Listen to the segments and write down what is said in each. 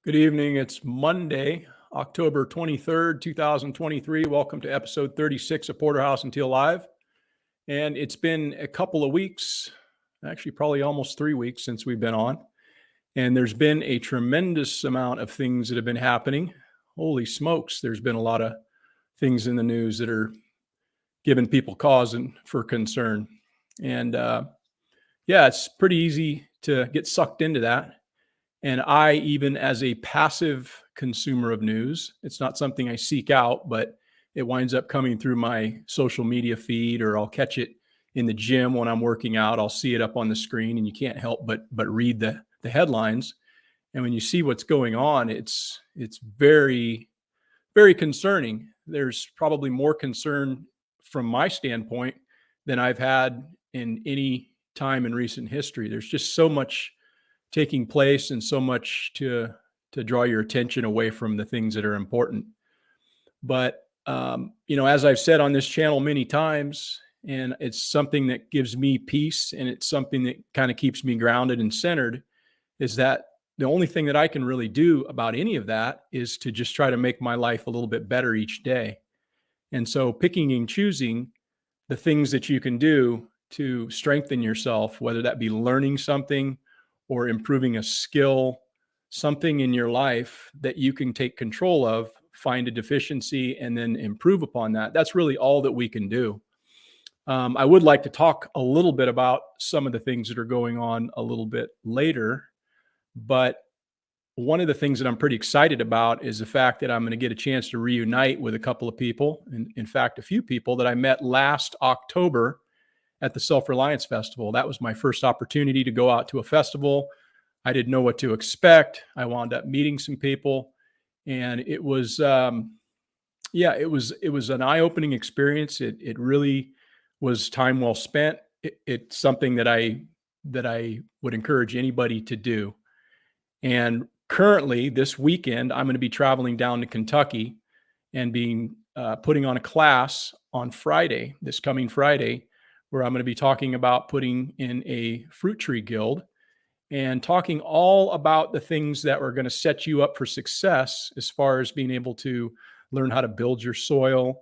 Good evening. It's Monday, October 23rd, 2023. Welcome to episode 36 of Porterhouse and Teal Live. And it's been a couple of weeks, actually probably almost 3 weeks since we've been on. And there's been a tremendous amount of things that have been happening. Holy smokes, there's been a lot of things in the news that are giving people cause for concern. And it's pretty easy to get sucked into that. And I, even as a passive consumer of news, it's not something I seek out, but it winds up coming through my social media feed, or I'll catch it in the gym when I'm working out. I'll see it up on the screen, and you can't help but read the headlines. And when you see what's going on, it's very, very concerning. There's probably more concern from my standpoint than I've had in any time in recent history. There's just so much taking place and so much to draw your attention away from the things that are important. But, as I've said on this channel many times, and it's something that gives me peace, and it's something that kind of keeps me grounded and centered, is that the only thing that I can really do about any of that is to just try to make my life a little bit better each day. And so picking and choosing the things that you can do to strengthen yourself, whether that be learning something or improving a skill, something in your life that you can take control of, find a deficiency, and then improve upon that. That's really all that we can do. I would like to talk a little bit about some of the things that are going on a little bit later, but one of the things that I'm pretty excited about is the fact that I'm going to get a chance to reunite with a couple of people, and in fact, a few people that I met last October at the Self-Reliance Festival. That was my first opportunity to go out to a festival. I didn't know what to expect. I wound up meeting some people, and it was, it was an eye-opening experience. It really was time well spent. It's something that I would encourage anybody to do. And currently, this weekend, I'm going to be traveling down to Kentucky and putting on a class on Friday, this coming Friday, where I'm going to be talking about putting in a fruit tree guild and talking all about the things that are going to set you up for success as far as being able to learn how to build your soil,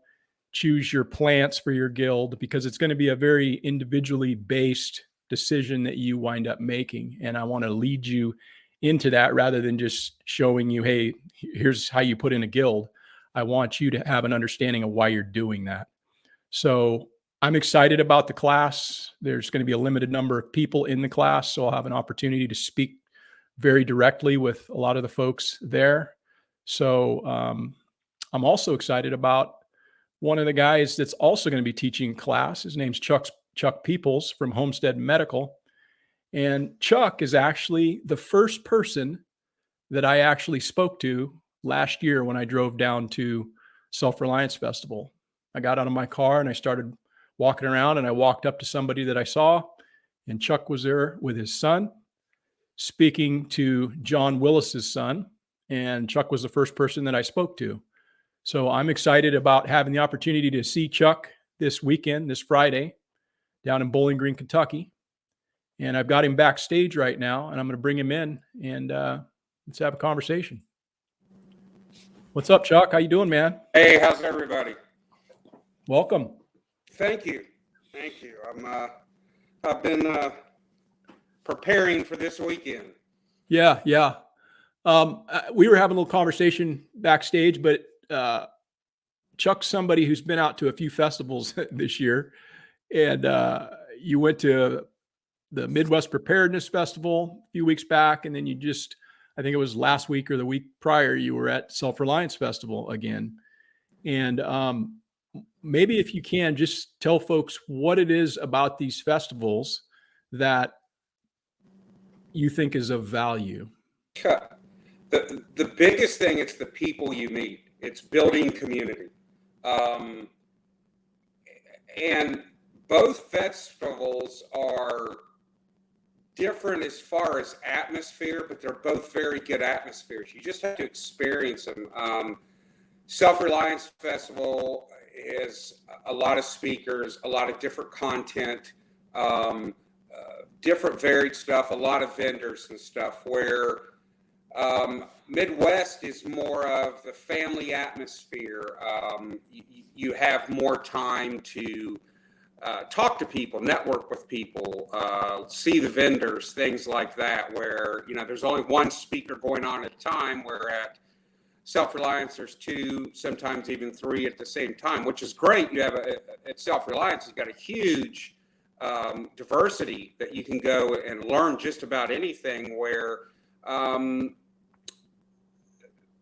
choose your plants for your guild, because it's going to be a very individually based decision that you wind up making. And I want to lead you into that rather than just showing you, hey, here's how you put in a guild. I want you to have an understanding of why you're doing that. So I'm excited about the class. There's going to be a limited number of people in the class, so I'll have an opportunity to speak very directly with a lot of the folks there. So I'm also excited about one of the guys that's also going to be teaching class. His name's Chuck Peoples from Homestead Medical. And Chuck is actually the first person that I actually spoke to last year when I drove down to Self-Reliance Festival. I got out of my car and I started walking around, and I walked up to somebody that I saw, and Chuck was there with his son speaking to John Willis's son. And Chuck was the first person that I spoke to. So I'm excited about having the opportunity to see Chuck this weekend, this Friday, down in Bowling Green, Kentucky. And I've got him backstage right now, and I'm going to bring him in, and let's have a conversation. What's up, Chuck? How you doing, man? Hey, how's everybody? Welcome. Thank you. I've been preparing for this weekend. Yeah. We were having a little conversation backstage, but Chuck's somebody who's been out to a few festivals this year, and you went to the Midwest Preparedness Festival a few weeks back, and then I think it was last week or the week prior, you were at Self-Reliance Festival again. And maybe if you can just tell folks what it is about these festivals that you think is of value. The biggest thing, it's the people you meet. It's building community. And both festivals are different as far as atmosphere, but they're both very good atmospheres. You just have to experience them. Self-Reliance Festival is a lot of speakers, a lot of different content, different varied stuff, a lot of vendors and stuff, where Midwest is more of the family atmosphere. You have more time to talk to people, network with people, see the vendors, things like that, where, there's only one speaker going on at a time, where at Self-Reliance, there's two, sometimes even three at the same time, which is great. You have at Self-Reliance, you've got a huge diversity that you can go and learn just about anything, where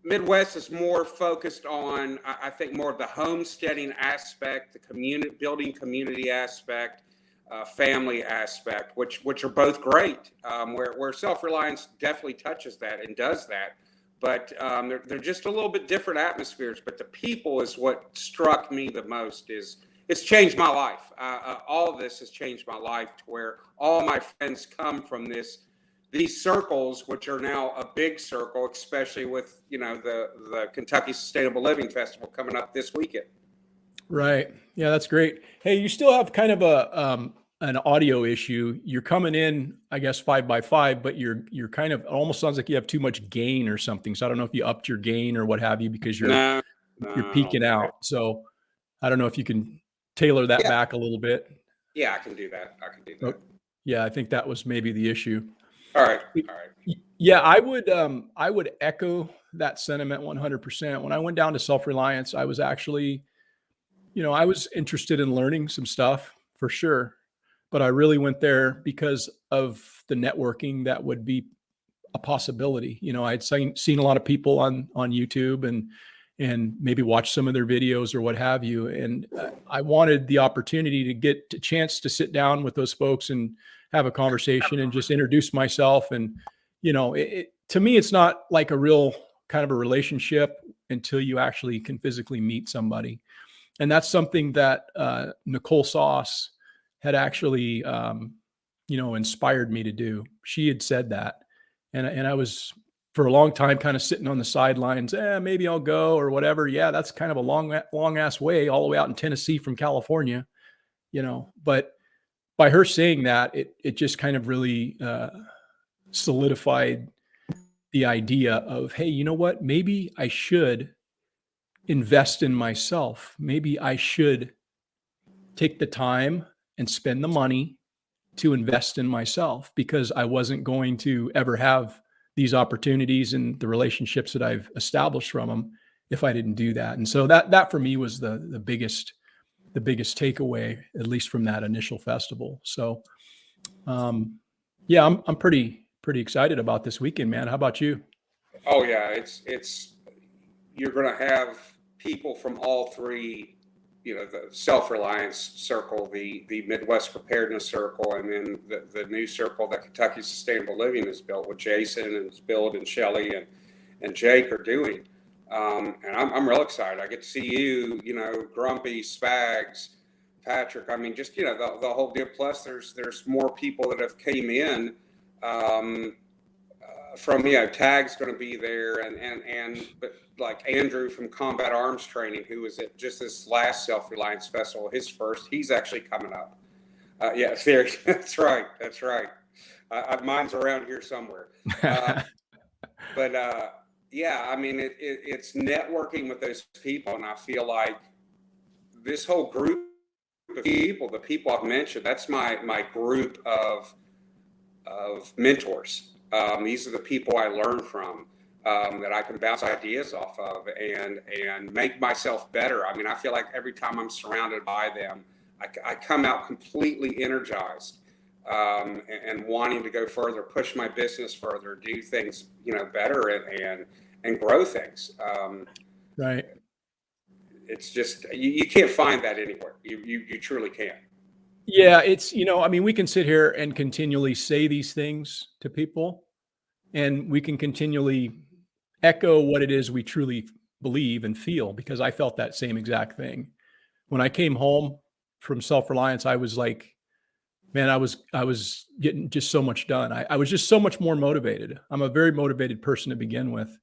Midwest is more focused on, I think, more of the homesteading aspect, the building community aspect, family aspect, which are both great. Where Self-Reliance definitely touches that and does that, but they're just a little bit different atmospheres. But the people is what struck me the most. It's changed my life. All of this has changed my life, to where all my friends come from these circles, which are now a big circle, especially with the Kentucky Sustainable Living Festival coming up this weekend. Right. Yeah, that's great. Hey, you still have kind of an audio issue. You're coming in, I guess, 5x5, but you're kind of, it almost sounds like you have too much gain or something. So I don't know if you upped your gain or what have you, because you're peaking out. So I don't know if you can tailor that back a little bit. Yeah, I can do that. Oh, yeah, I think that was maybe the issue. All right. Yeah, I would echo that sentiment 100%. When I went down to Self-Reliance, I was actually, I was interested in learning some stuff for sure, but I really went there because of the networking that would be a possibility. I'd seen a lot of people on YouTube and maybe watch some of their videos or what have you. And I wanted the opportunity to get a chance to sit down with those folks and have a conversation and just introduce myself. And, to me, it's not like a real kind of a relationship until you actually can physically meet somebody. And that's something that Nicole Sauce had actually, inspired me to do. She had said that. And I was, for a long time, kind of sitting on the sidelines. Maybe I'll go or whatever. Yeah, that's kind of a long ass way, all the way out in Tennessee from California, But by her saying that, it just kind of really solidified the idea of, hey, you know what? Maybe I should invest in myself. Maybe I should take the time and spend the money to invest in myself, because I wasn't going to ever have these opportunities and the relationships that I've established from them if I didn't do that. And so that for me was the biggest takeaway, at least from that initial festival. So, yeah, I'm pretty excited about this weekend, man. How about you? Oh yeah, it's you're going to have people from all three, the Self-Reliance circle, the Midwest Preparedness circle, and then the new circle that Kentucky Sustainable Living has built, with Jason and Bill and Shelly and Jake are doing. And I'm real excited. I get to see you, Grumpy, Spags, Patrick. I mean, just, the whole deal. Plus there's more people that have came in, from, Tag's going to be there, but like Andrew from Combat Arms Training, who was at just this last Self-Reliance Festival, his first, he's actually coming up. Yeah, that's right. Mine's around here somewhere. But yeah, I mean, it's networking with those people, and I feel like this whole group of people, the people I've mentioned, that's my group of mentors. These are the people I learn from, that I can bounce ideas off of and make myself better. I mean, I feel like every time I'm surrounded by them, I come out completely energized, and wanting to go further, push my business further, do things, better and grow things. Right. It's just, you can't find that anywhere. You truly can't. Yeah, it's, I mean, we can sit here and continually say these things to people, and we can continually echo what it is we truly believe and feel, because I felt that same exact thing. When I came home from Self-Reliance, I was like, man, I was getting just so much done. I was just so much more motivated. I'm a very motivated person to begin with,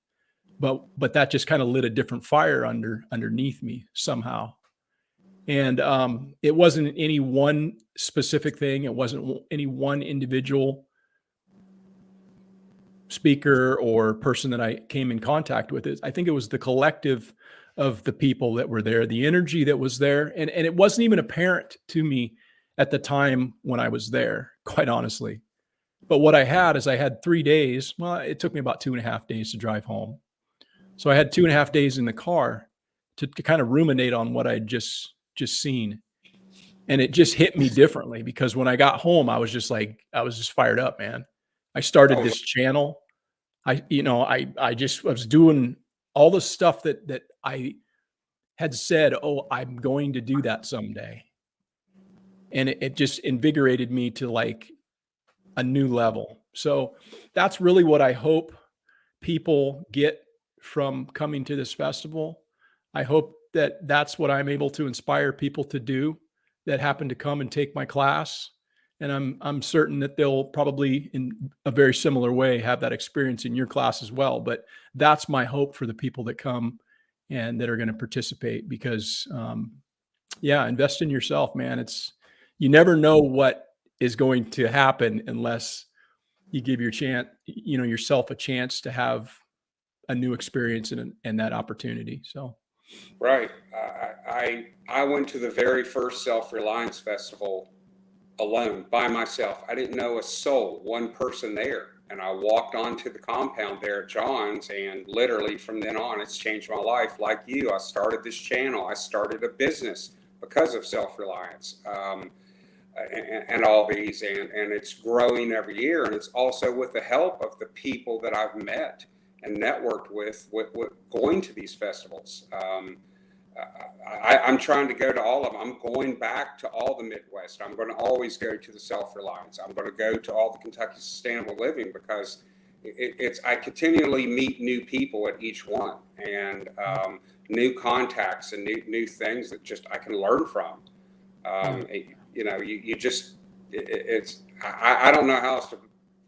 but that just kind of lit a different fire underneath me somehow. And it wasn't any one specific thing. It wasn't any one individual speaker or person that I came in contact with. I think it was the collective of the people that were there, the energy that was there. And it wasn't even apparent to me at the time when I was there, quite honestly. But what I had is I had 3 days. Well, it took me about 2.5 days to drive home. So I had 2.5 days in the car to kind of ruminate on what I'd just seen. And it just hit me differently because when I got home, I was just fired up, man. I started this channel. I was doing all the stuff that I had said, oh, I'm going to do that someday. And it just invigorated me to like a new level. So that's really what I hope people get from coming to this festival. I hope that that's what I'm able to inspire people to do that happen to come and take my class. And I'm certain that they'll probably in a very similar way have that experience in your class as well. But that's my hope for the people that come and that are going to participate because, invest in yourself, man. You never know what is going to happen unless you give yourself a chance to have a new experience and that opportunity. So. Right. I went to the very first Self-Reliance Festival alone by myself. I didn't know a soul, one person there. And I walked onto the compound there at John's, and literally from then on, it's changed my life. Like you, I started this channel. I started a business because of Self-Reliance and all these, and it's growing every year. And it's also with the help of the people that I've met and networked with going to these festivals. I'm trying to go to all of them. I'm going back to all the Midwest. I'm going to always go to the Self-Reliance. I'm going to go to all the Kentucky Sustainable Living because I continually meet new people at each one and new contacts and new things that just I can learn from. I don't know how else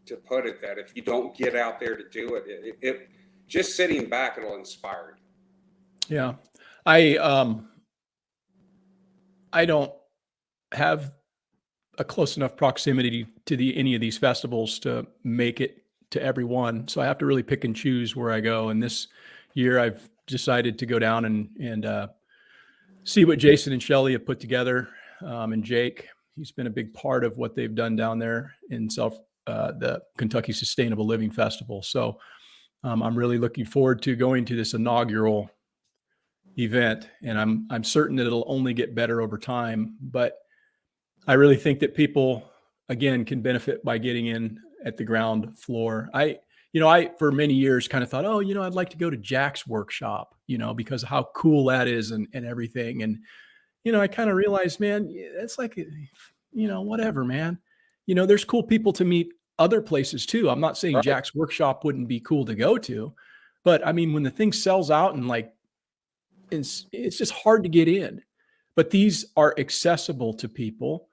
to put it, that if you don't get out there to do it, just sitting back, it'll inspire you. Yeah. I don't have a close enough proximity to any of these festivals to make it to every one. So I have to really pick and choose where I go. And this year I've decided to go down and see what Jason and Shelly have put together. And Jake, he's been a big part of what they've done down there in the Kentucky Sustainable Living Festival. So I'm really looking forward to going to this inaugural event, and I'm certain that it'll only get better over time. But I really think that people, again, can benefit by getting in at the ground floor. I for many years kind of thought, I'd like to go to Jack's workshop, because of how cool that is and everything. And, I kind of realized, man, it's like, whatever, man. There's cool people to meet other places too. I'm not saying Jack's workshop wouldn't be cool to go to, but I mean, when the thing sells out and like, it's just hard to get in, but these are accessible to people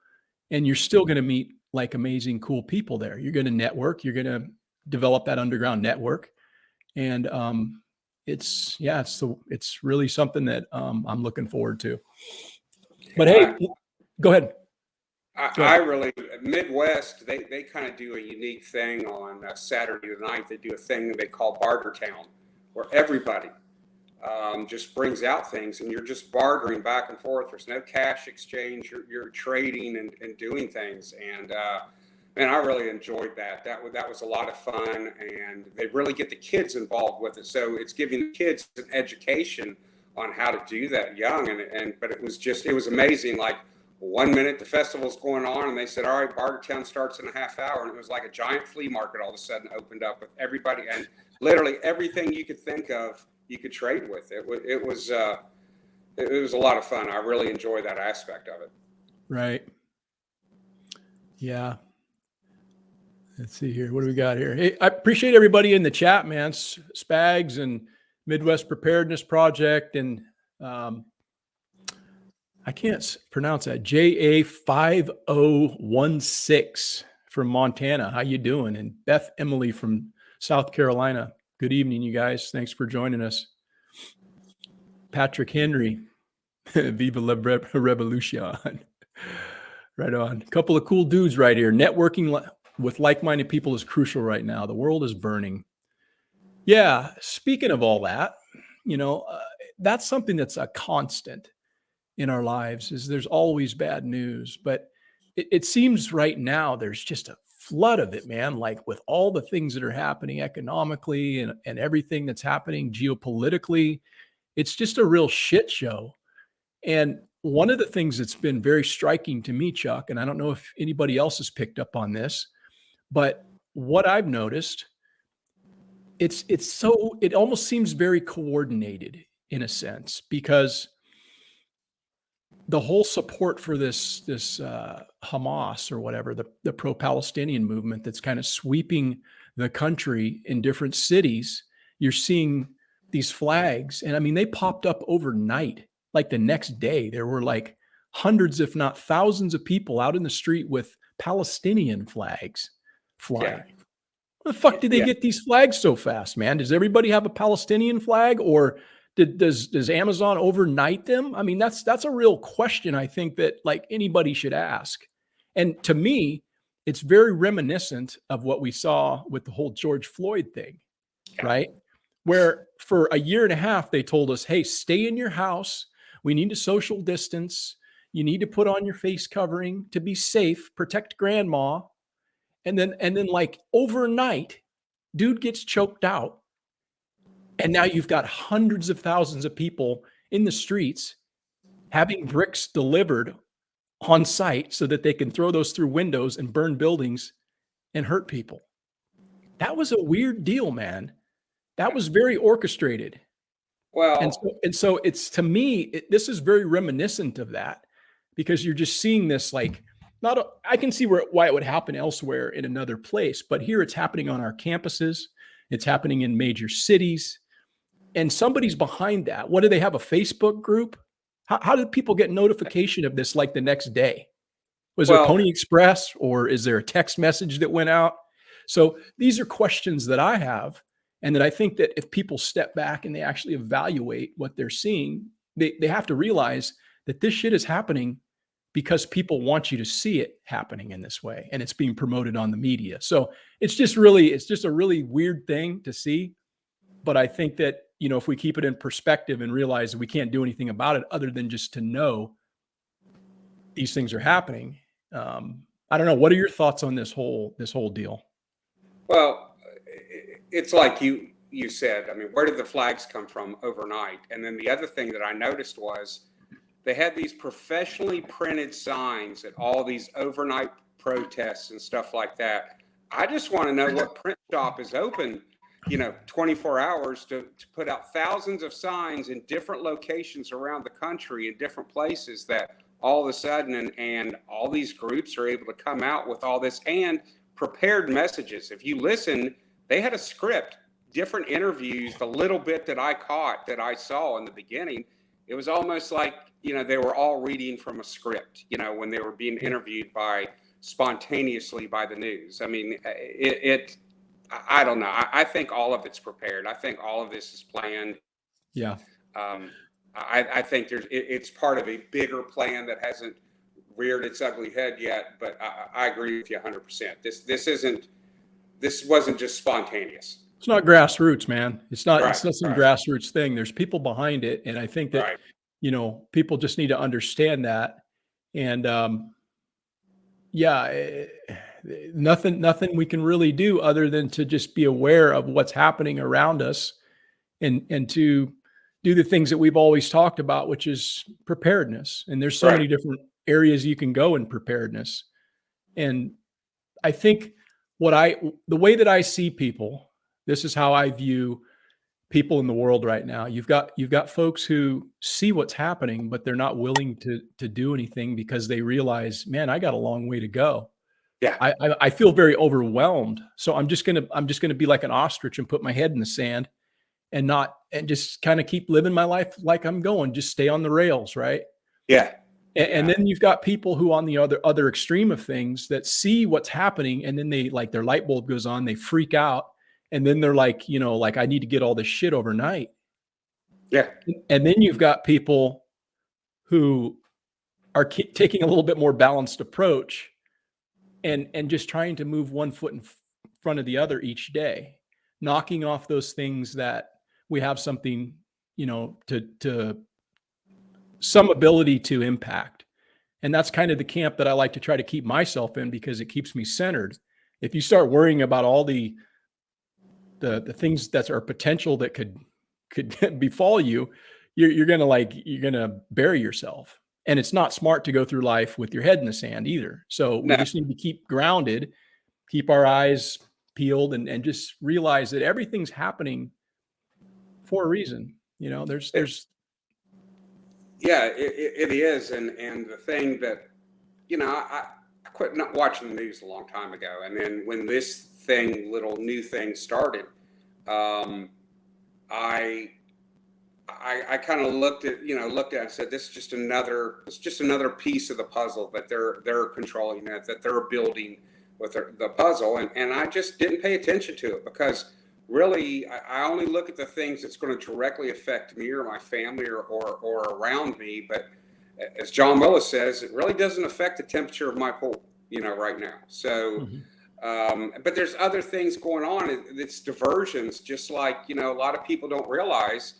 and you're still going to meet like amazing, cool people there. You're going to network, you're going to develop that underground network. And it's really something that I'm looking forward to. But hey, go ahead. I really, Midwest, they kind of do a unique thing on Saturday night. They do a thing that they call Barter Town, where everybody just brings out things and you're just bartering back and forth. There's no cash exchange. You're trading and doing things. And man, I really enjoyed that. That was a lot of fun, and they really get the kids involved with it. So it's giving the kids an education on how to do that young. But it was amazing. Like 1 minute the festival's going on and they said, all right, Bartertown starts in a half hour. And it was like a giant flea market all of a sudden opened up with everybody and literally everything you could think of, you could trade with. It was a lot of fun. I really enjoyed that aspect of it. Right. Yeah. Let's see here. What do we got here? Hey, I appreciate everybody in the chat, man. Spags and Midwest Preparedness Project. And I can't pronounce that. JA5016 from Montana. How you doing? And Beth Emily from South Carolina. Good evening, you guys. Thanks for joining us. Patrick Henry. Viva la Revolution. Right on. A couple of cool dudes right here. Networking with like-minded people is crucial right now. The world is burning. Yeah. Speaking of all that, you know, that's something that's a constant in our lives is there's always bad news, but it seems right now there's just a flood of it, man. Like with all the things that are happening economically and everything that's happening geopolitically, it's just a real shit show. And one of the things that's been very striking to me, Chuck, and I don't know if anybody else has picked up on this, but what I've noticed, it almost seems very coordinated in a sense because the whole support for this Hamas or whatever, the pro-Palestinian movement that's kind of sweeping the country in different cities, you're seeing these flags. And I mean, they popped up overnight. Like the next day, there were like hundreds, if not thousands of people out in the street with Palestinian flags flying. Yeah. Where the fuck did they Yeah. get these flags so fast, man? Does everybody have a Palestinian flag, or does Amazon overnight them? I mean, that's a real question I think that like anybody should ask. And to me, it's very reminiscent of what we saw with the whole George Floyd thing, Yeah. right? Where for a year and a half they told us, "Hey, stay in your house. We need to social distance. You need to put on your face covering to be safe, protect grandma." And then like overnight, dude gets choked out. And now you've got hundreds of thousands of people in the streets having bricks delivered on site so that they can throw those through windows and burn buildings and hurt people. That was a weird deal, man. That was very orchestrated. And Well, so, and so it's to me, this is very reminiscent of that because you're just seeing this like not a, I can see why it would happen elsewhere in another place, but here it's happening on our campuses. It's happening in major cities. And somebody's behind that. What do they have? A Facebook group? How did people get notification of this like the next day? Was it well, Pony Express or is there a text message that went out? So these are questions that I have, and that I think that if people step back and they actually evaluate what they're seeing, they have to realize that this shit is happening because people want you to see it happening in this way, and it's being promoted on the media. So it's just a really weird thing to see. But I think that, you know, if we keep it in perspective and realize that we can't do anything about it other than just to know these things are happening. I don't know. What are your thoughts on this whole deal? well, it's like you said. I mean, where did the flags come from overnight? And then the other thing that I noticed was they had these professionally printed signs at all these overnight protests and stuff like that. I just want to know what print shop is open, 24 hours to put out thousands of signs in different locations around the country in different places that all of a sudden and all these groups are able to come out with all this and prepared messages. If you listen, they had a script, different interviews, the little bit that I caught that I saw in the beginning, it was almost like, they were all reading from a script, when they were being interviewed spontaneously by the news. I mean, I don't know. I think all of it's prepared. I think all of this is planned. Yeah. I think it's part of a bigger plan that hasn't reared its ugly head yet, but I agree with you 100%. This wasn't just spontaneous. It's not grassroots, man. It's not some Right. grassroots thing. There's people behind it. And I think that, Right. People just need to understand that. And, nothing we can really do other than to just be aware of what's happening around us and to do the things that we've always talked about, which is preparedness. And there's so Right. many different areas you can go in preparedness. And I think the way that I see people, this is how I view people in the world right now. You've got folks who see what's happening, but they're not willing to do anything because they realize, man, I got a long way to go. Yeah. I feel very overwhelmed. So I'm just gonna be like an ostrich and put my head in the sand and just kind of keep living my life like I'm going, just stay on the rails, right? Yeah. And then you've got people who on the other extreme of things that see what's happening, and then they like their light bulb goes on, they freak out, and then they're like, like I need to get all this shit overnight. Yeah. And then you've got people who are taking a little bit more balanced approach and just trying to move one foot in front of the other each day, knocking off those things that we have something, to some ability to impact. And that's kind of the camp that I like to try to keep myself in, because it keeps me centered. If you start worrying about all the things that are potential that could befall you, you're gonna bury yourself. And it's not smart to go through life with your head in the sand either. So we No. just need to keep grounded, keep our eyes peeled, and just realize that everything's happening for a reason. There's Yeah, it is. And the thing that, I quit not watching the news a long time ago. And then when this little new thing started, I kind of looked at it and said, it's just another piece of the puzzle that they're controlling, that they're building with the puzzle. And I just didn't pay attention to it, because really I only look at the things that's going to directly affect me or my family or around me. But as John Willis says, it really doesn't affect the temperature of my pool, right now. So, but there's other things going on. It's diversions, just like, a lot of people don't realize,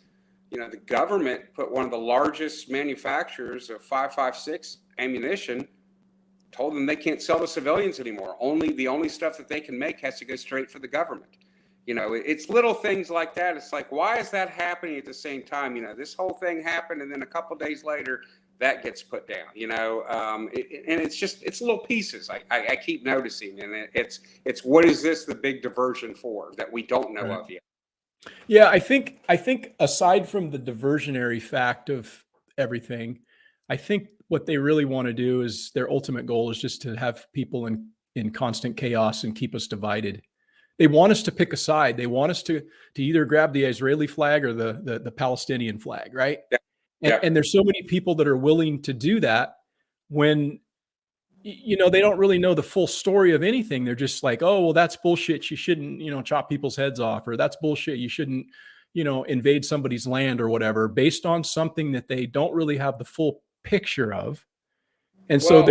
the government put one of the largest manufacturers of 5.56 ammunition, told them they can't sell to civilians anymore. The only stuff that they can make has to go straight for the government. It's little things like that. It's like, why is that happening at the same time? This whole thing happened, and then a couple days later, that gets put down. And it's little pieces. I keep noticing, and it's what is this the big diversion for that we don't know of yet? Yeah, I think aside from the diversionary fact of everything, I think what they really want to do is their ultimate goal is just to have people in constant chaos and keep us divided. They want us to pick a side. They want us to either grab the Israeli flag or the Palestinian flag, right? Yeah. And there's so many people that are willing to do that when they don't really know the full story of anything. They're just like, oh, well, that's bullshit. You shouldn't, chop people's heads off, or that's bullshit. You shouldn't, invade somebody's land or whatever, based on something that they don't really have the full picture of. And so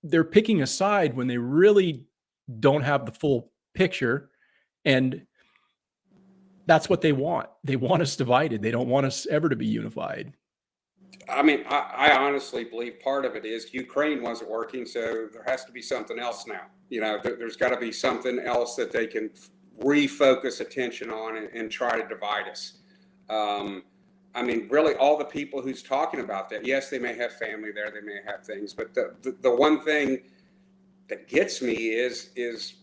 they're picking a side when they really don't have the full picture. And that's what they want. They want us divided. They don't want us ever to be unified. I mean, I honestly believe part of it is Ukraine wasn't working, so there has to be something else now. There's got to be something else that they can refocus attention on and try to divide us. I mean, really, all the people who's talking about that, yes, they may have family there, they may have things, but the one thing that gets me is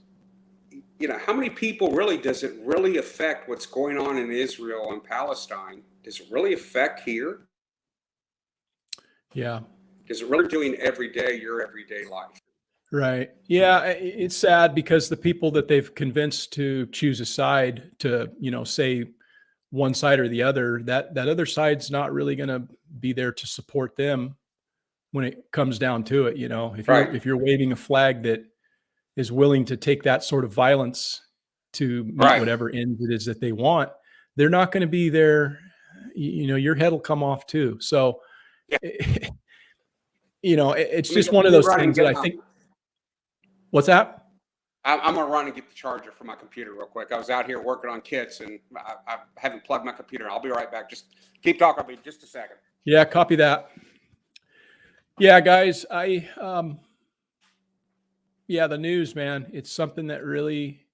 how many people does it really affect what's going on in Israel and Palestine? Does it really affect here? Yeah. Is it really doing your everyday life? Right. Yeah. It's sad because the people that they've convinced to choose a side, to, say one side or the other, that other side's not really going to be there to support them when it comes down to it. If you're waving a flag that is willing to take that sort of violence to meet whatever end it is that they want, they're not going to be there. Your head will come off too. So, it's just one of those things that I think. What's that? I'm going to run and get the charger for my computer real quick. I was out here working on kits, and I haven't plugged my computer. I'll be right back. Just keep talking. I'll be just a second. Yeah, copy that. Yeah, guys, the news, man, it's something that really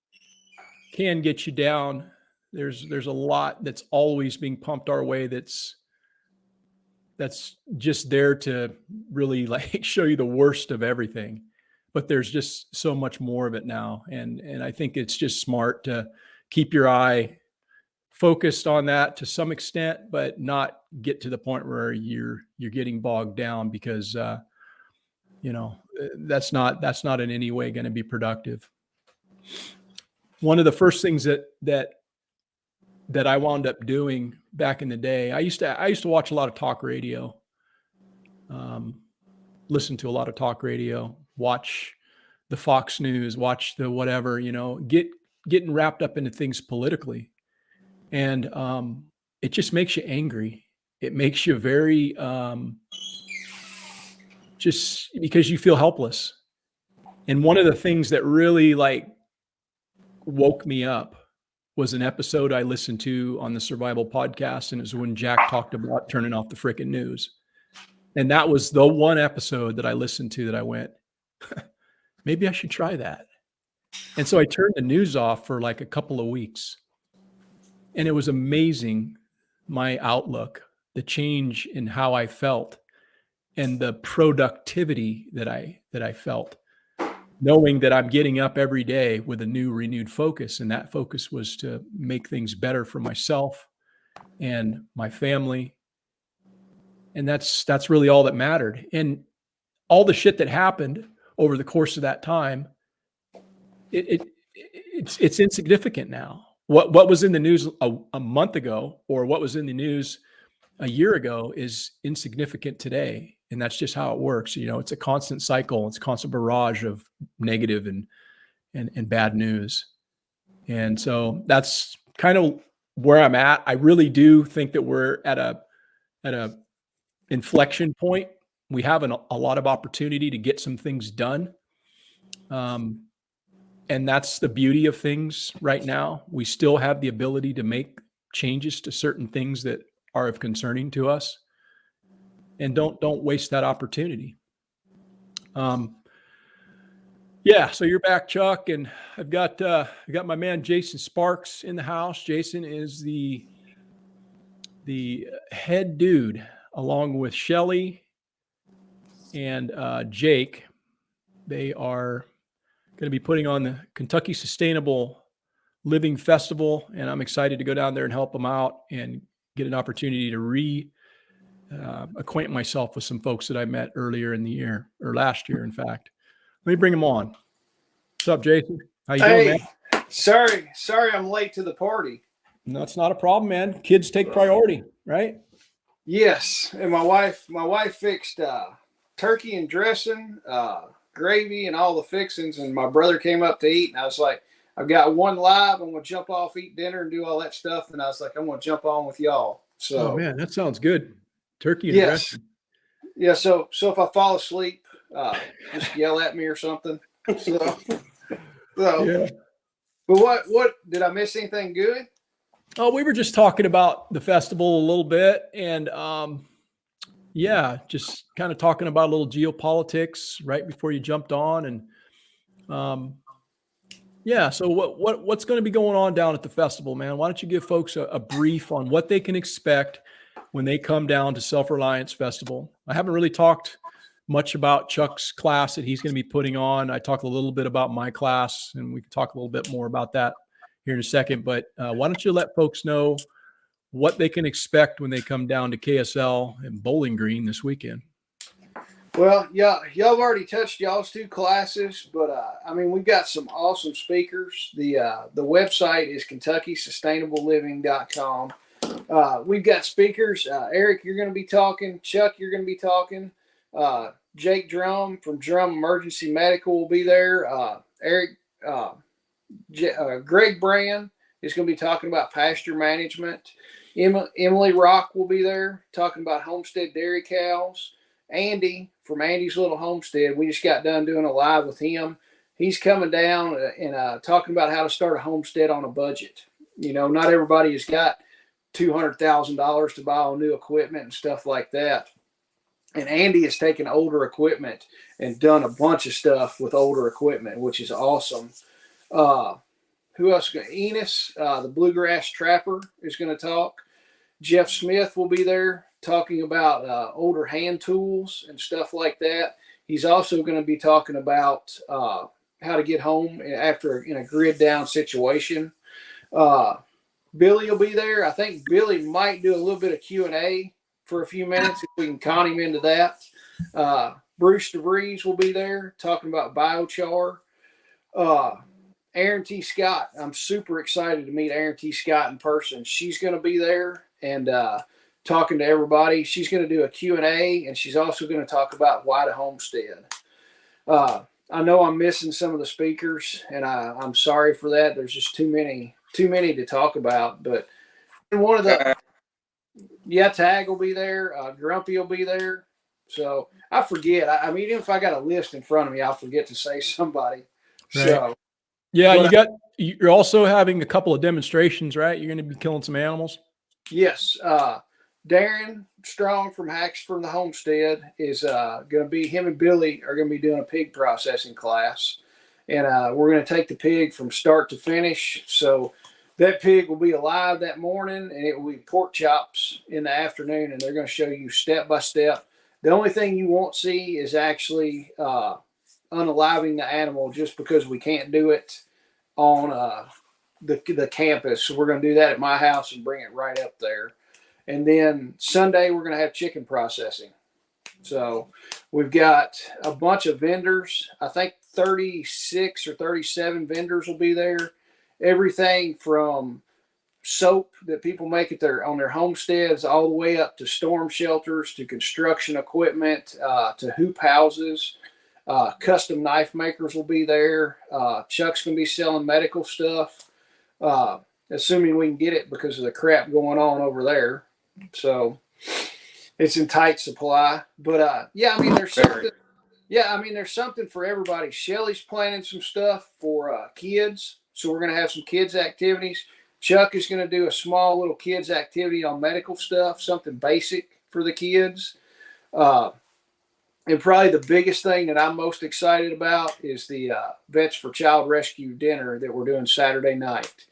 can get you down. There's a lot that's always being pumped our way that's just there to really show you the worst of everything. But there's just so much more of it now. And I think it's just smart to keep your eye focused on that to some extent, but not get to the point where you're getting bogged down, because that's not in any way going to be productive. One of the first things that I wound up doing back in the day, I used to watch a lot of talk radio, listen to a lot of talk radio, watch the Fox News, watch the whatever, getting wrapped up into things politically. And it just makes you angry. It makes you very, just because you feel helpless. And one of the things that really like woke me up was an episode I listened to on the Survival Podcast, and it was when Jack talked about turning off the frickin' news. And that was the one episode that I listened to that I went, maybe I should try that. And so I turned the news off for like a couple of weeks. And it was amazing, my outlook, the change in how I felt, and the productivity that I felt, knowing that I'm getting up every day with a new renewed focus. And that focus was to make things better for myself and my family. And that's really all that mattered. And all the shit that happened over the course of that time, it's insignificant now. What was in the news a month ago, or what was in the news a year ago, is insignificant today. And that's just how it works. You know, it's a constant cycle. It's a constant barrage of negative and bad news. And so that's kind of where I'm at. I really do think that we're at a inflection point. We have a lot of opportunity to get some things done. And that's the beauty of things right now. We still have the ability to make changes to certain things that are of concerning to us, and don't waste that opportunity. Yeah, so you're back, Chuck, and I've got my man Jason Sparks in the house. Jason is the head dude, along with Shelly and Jake. They are going to be putting on the Kentucky Sustainable Living Festival, and I'm excited to go down there and help them out and get an opportunity to acquaint myself with some folks that I met earlier in the year, or last year, in fact. Let me bring them on. What's up, Jason? How you doing, man? Sorry, I'm late to the party. No, it's not a problem, man. Kids take priority, right? Yes, and my wife fixed turkey and dressing, gravy, and all the fixings. And my brother came up to eat, and I was like, I've got one live. I'm gonna jump off, eat dinner, and do all that stuff. And I was like, I'm gonna jump on with y'all. So, oh man, that sounds good. Turkey and dressing. Yeah. So if I fall asleep, just yell at me or something. So Yeah. But what did I miss anything good? Oh, we were just talking about the festival a little bit, and yeah, just kind of talking about a little geopolitics right before you jumped on, and yeah. So what's going to be going on down at the festival, man? Why don't you give folks a brief on what they can expect when they come down to Self-Reliance Festival? I haven't really talked much about Chuck's class that he's going to be putting on. I talked a little bit about my class, and we can talk a little bit more about that here in a second. But why don't you let folks know what they can expect when they come down to KSL and Bowling Green this weekend? Well, yeah, y'all have already touched y'all's two classes, but I mean, we've got some awesome speakers. The website is KentuckySustainableLiving.com. We've got speakers. Eric, you're going to be talking. Chuck, you're going to be talking. Jake Drum from Drum Emergency Medical will be there. Greg Brand is going to be talking about pasture management. Emily Rock will be there talking about Homestead dairy cows. Andy from Andy's Little Homestead, we just got done doing a live with him. He's coming down and talking about how to start a homestead on a budget. You know, not everybody has got $200,000 to buy all new equipment and stuff like that. And Andy has taken older equipment and done a bunch of stuff with older equipment, which is awesome. Who else? Enos, the Bluegrass Trapper, is going to talk. Jeff Smith will be there talking about older hand tools and stuff like that. He's also going to be talking about how to get home after in a grid down situation. Billy will be there. I think Billy might do a little bit of Q&A for a few minutes if we can con him into that. Bruce DeVries will be there talking about biochar. Aaron T. Scott, I'm super excited to meet Aaron T. Scott in person. She's going to be there and talking to everybody. She's going to do a Q&A, and she's also going to talk about why to homestead. I know I'm missing some of the speakers, and I'm sorry for that. There's just too many to talk about. But one of the Tag will be there. Grumpy will be there. So I forget. I mean, even if I got a list in front of me, I'll forget to say somebody. Right. So Yeah, but you're also having a couple of demonstrations, right? You're going to be killing some animals. yes, Darren Strong from Hacks from the Homestead is going to be. Him and Billy are going to be doing a pig processing class, and we're going to take the pig from start to finish. So that pig will be alive that morning, and it will be pork chops in the afternoon, and they're going to show you step by step. The only thing you won't see is actually unaliving the animal, just because we can't do it on the campus. So we're going to do that at my house and bring it right up there. And then Sunday we're going to have chicken processing. So we've got a bunch of vendors. I think 36 or 37 vendors will be there. Everything from soap that people make at on their homesteads, all the way up to storm shelters, to construction equipment, to hoop houses. Custom knife makers will be there. Chuck's going to be selling medical stuff, assuming we can get it because of the crap going on over there. So it's in tight supply. But yeah, I mean, there's something. Yeah, I mean, there's something for everybody. Shelly's planning some stuff for kids, so we're going to have some kids activities. Chuck is going to do a small little kids activity on medical stuff, something basic for the kids. And probably the biggest thing that I'm most excited about is the Vets for Child Rescue dinner that we're doing Saturday night.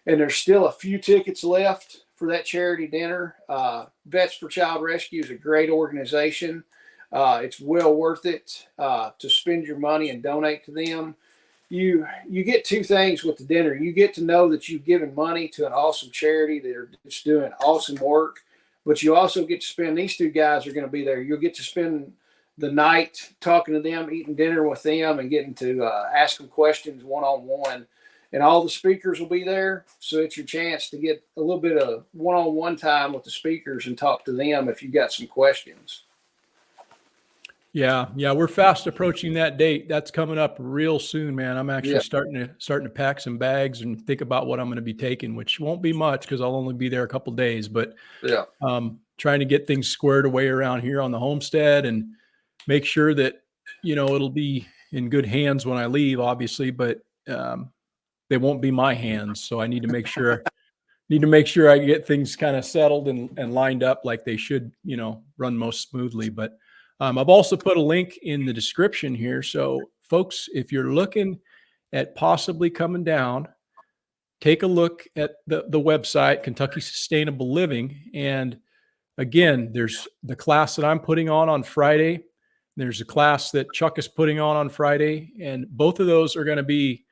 And there's still a few tickets left for that charity dinner. Vets for Child Rescue is a great organization. It's well worth it to spend your money and donate to them. You get two things with the dinner. You get to know that you've given money to an awesome charity that are just doing awesome work. But you also get to spend, these two guys are going to be there. You'll get to spend the night talking to them, eating dinner with them, and getting to ask them questions one-on-one. And all the speakers will be there. So it's your chance to get a little bit of one-on-one time with the speakers and talk to them if you've got some questions. Yeah, we're fast approaching that date. That's coming up real soon, man. I'm actually starting to pack some bags and think about what I'm going to be taking, which won't be much because I'll only be there a couple days. But trying to get things squared away around here on the homestead and make sure that it'll be in good hands when I leave, obviously, but they won't be my hands. So I need to make sure I get things kind of settled and lined up like they should, run most smoothly. But I've also put a link in the description here. So folks, if you're looking at possibly coming down, take a look at the website, Kentucky Sustainable Living. And again, there's the class that I'm putting on Friday. There's a class that Chuck is putting on Friday. And both of those are going to be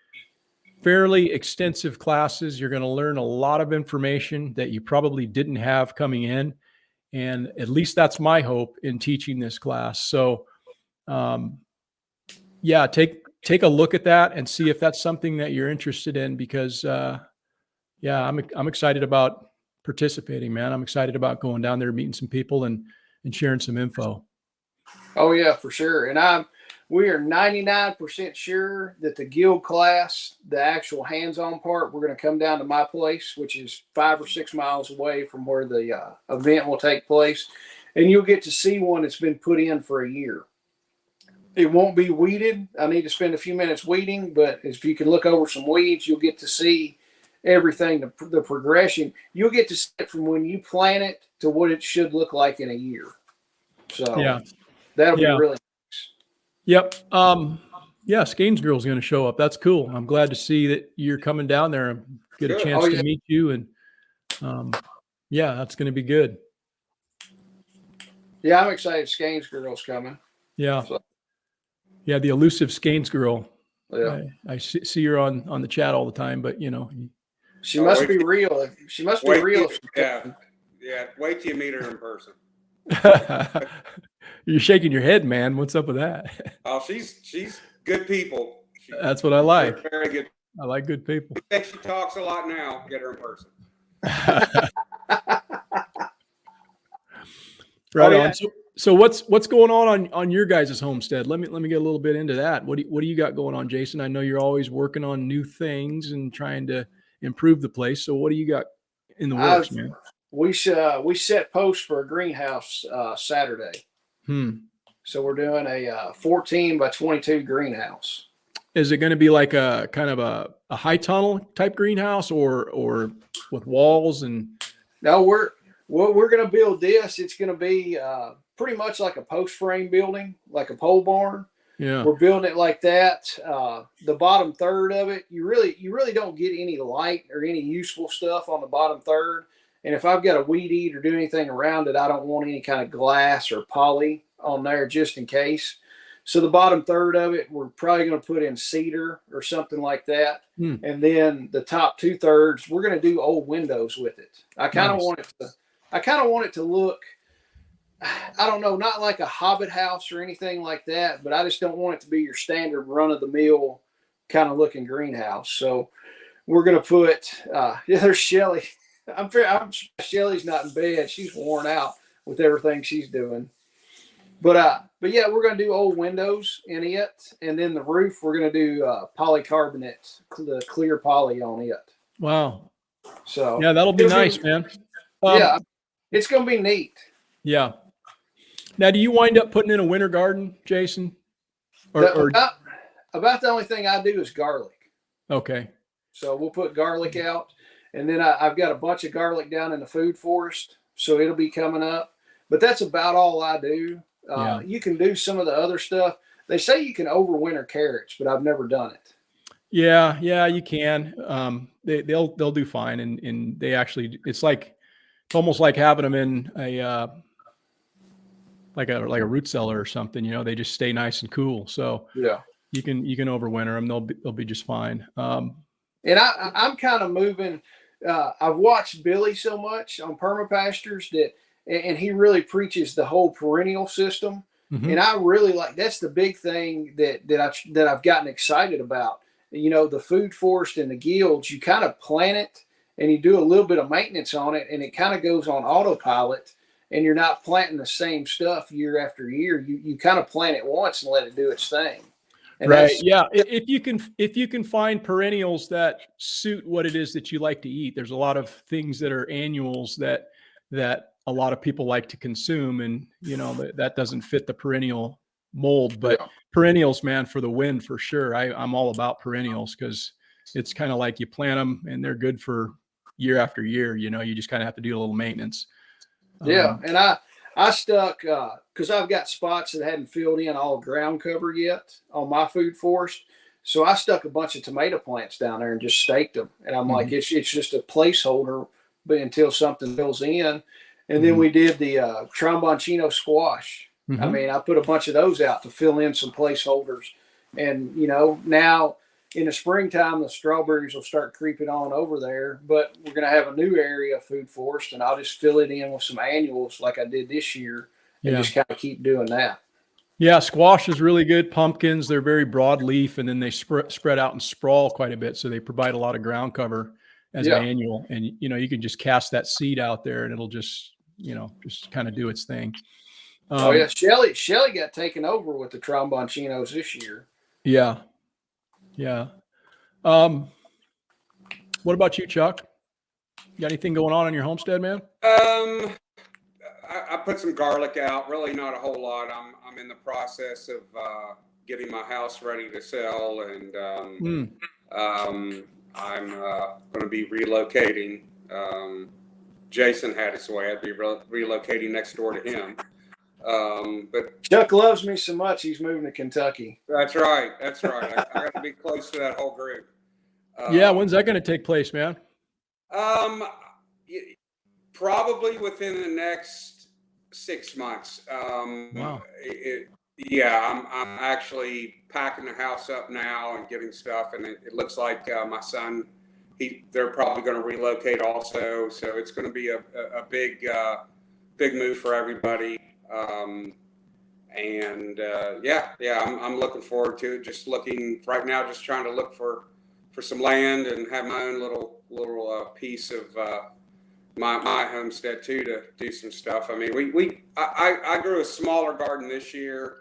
fairly extensive classes. You're going to learn a lot of information that you probably didn't have coming in. And at least that's my hope in teaching this class. So, take a look at that and see if that's something that you're interested in, because, I'm excited about participating, man. I'm excited about going down there, meeting some people and sharing some info. Oh yeah, for sure. And we are 99% sure that the guild class, the actual hands-on part, we're going to come down to my place, which is 5 or 6 miles away from where the event will take place. And you'll get to see one that's been put in for a year. It won't be weeded. I need to spend a few minutes weeding, but if you can look over some weeds, you'll get to see everything, the progression. You'll get to see it from when you plant it to what it should look like in a year. So that'll be really. Yep. Skeins Girl's going to show up. That's cool. I'm glad to see that you're coming down there and get a chance to meet you. And that's going to be good. Yeah, I'm excited. Skeins Girl's coming. Yeah. So. Yeah, the elusive Skeins Girl. Yeah. I see her on the chat all the time, but she must be real. She must be real. Yeah. Wait till you meet her in person. You're shaking your head, man. What's up with that? Oh, she's good people. That's what I like. Very good. I like good people. She talks a lot now. Get her in person. Right on. So what's going on your guys' homestead? Let me get a little bit into that. What do you got going on, Jason? I know you're always working on new things and trying to improve the place. So what do you got in the works, man? We set posts for a greenhouse Saturday. So we're doing a 14 by 22 greenhouse. Is it going to be like a kind of a high tunnel type greenhouse or with walls and? No, we're going to build this. It's going to be pretty much like a post frame building, like a pole barn. Yeah. We're building it like that. The bottom third of it, you really don't get any light or any useful stuff on the bottom third. And if I've got to weed eat or do anything around it, I don't want any kind of glass or poly on there just in case. So the bottom third of it, we're probably going to put in cedar or something like that. And then the top 2/3, we're going to do old windows with it. I kind of want it to look, I don't know, not like a Hobbit house or anything like that, but I just don't want it to be your standard run of the mill kind of looking greenhouse. So we're going to put, there's Shelly. I'm Shelly's not in bed. She's worn out with everything she's doing. But yeah, we're going to do old windows in it. And then the roof, we're going to do polycarbonate, the clear poly on it. Wow. So yeah, that'll be nice, man. Yeah, it's going to be neat. Yeah. Now, do you wind up putting in a winter garden, Jason? About the only thing I do is garlic. Okay. So we'll put garlic out. And then I've got a bunch of garlic down in the food forest. So it'll be coming up. But that's about all I do. You can do some of the other stuff. They say you can overwinter carrots, but I've never done it. Yeah, you can. They'll do fine, and they actually, it's almost like having them in a like a root cellar or something. You know, they just stay nice and cool. So yeah, you can overwinter them. They'll be just fine. And I'm kind of moving. I've watched Billy so much on permapastures and he really preaches the whole perennial system. Mm-hmm. And I really that's the big thing that I've gotten excited about. You know, the food forest and the guilds, you kind of plant it and you do a little bit of maintenance on it and it kind of goes on autopilot and you're not planting the same stuff year after year. You kind of plant it once and let it do its thing. And right. Yeah. If you can find perennials that suit what it is that you like to eat, there's a lot of things that are annuals that a lot of people like to consume. And, you know, that doesn't fit the perennial mold, but perennials, man, for the win, for sure. I'm all about perennials because it's kind of like you plant them and they're good for year after year. You know, you just kind of have to do a little maintenance. Yeah. And I stuck, because I've got spots that hadn't filled in all ground cover yet on my food forest. So I stuck a bunch of tomato plants down there and just staked them. And I'm like, it's just a placeholder, but until something fills in. And then we did the tromboncino squash. I mean, I put a bunch of those out to fill in some placeholders. And, you know, now in the springtime, the strawberries will start creeping on over there. But we're going to have a new area of food forest, and I'll just fill it in with some annuals like I did this year and just kind of keep doing that. Yeah, squash is really good. Pumpkins, they're very broad leaf, and then they spread out and sprawl quite a bit. So they provide a lot of ground cover as an annual. And, you know, you can just cast that seed out there and it'll just, you know, just kind of do its thing. Shelly got taken over with the tromboncinos this year. Yeah. What about you, Chuck? You got anything going on your homestead, man? I put some garlic out. Really, not a whole lot. I'm in the process of getting my house ready to sell, and I'm going to be relocating. Jason had his way. I'd be relocating next door to him. But Chuck loves me so much, he's moving to Kentucky. That's right. I got to be close to that whole group. When's that going to take place, man? Probably within the next 6 months. Wow. I'm actually packing the house up now and getting stuff, and it looks like my son, they're probably going to relocate also. So it's going to be a big move for everybody. I'm looking forward to it. Just looking right now, just trying to look for some land and have my own little piece of my homestead too, to do some stuff. I mean, I grew a smaller garden this year.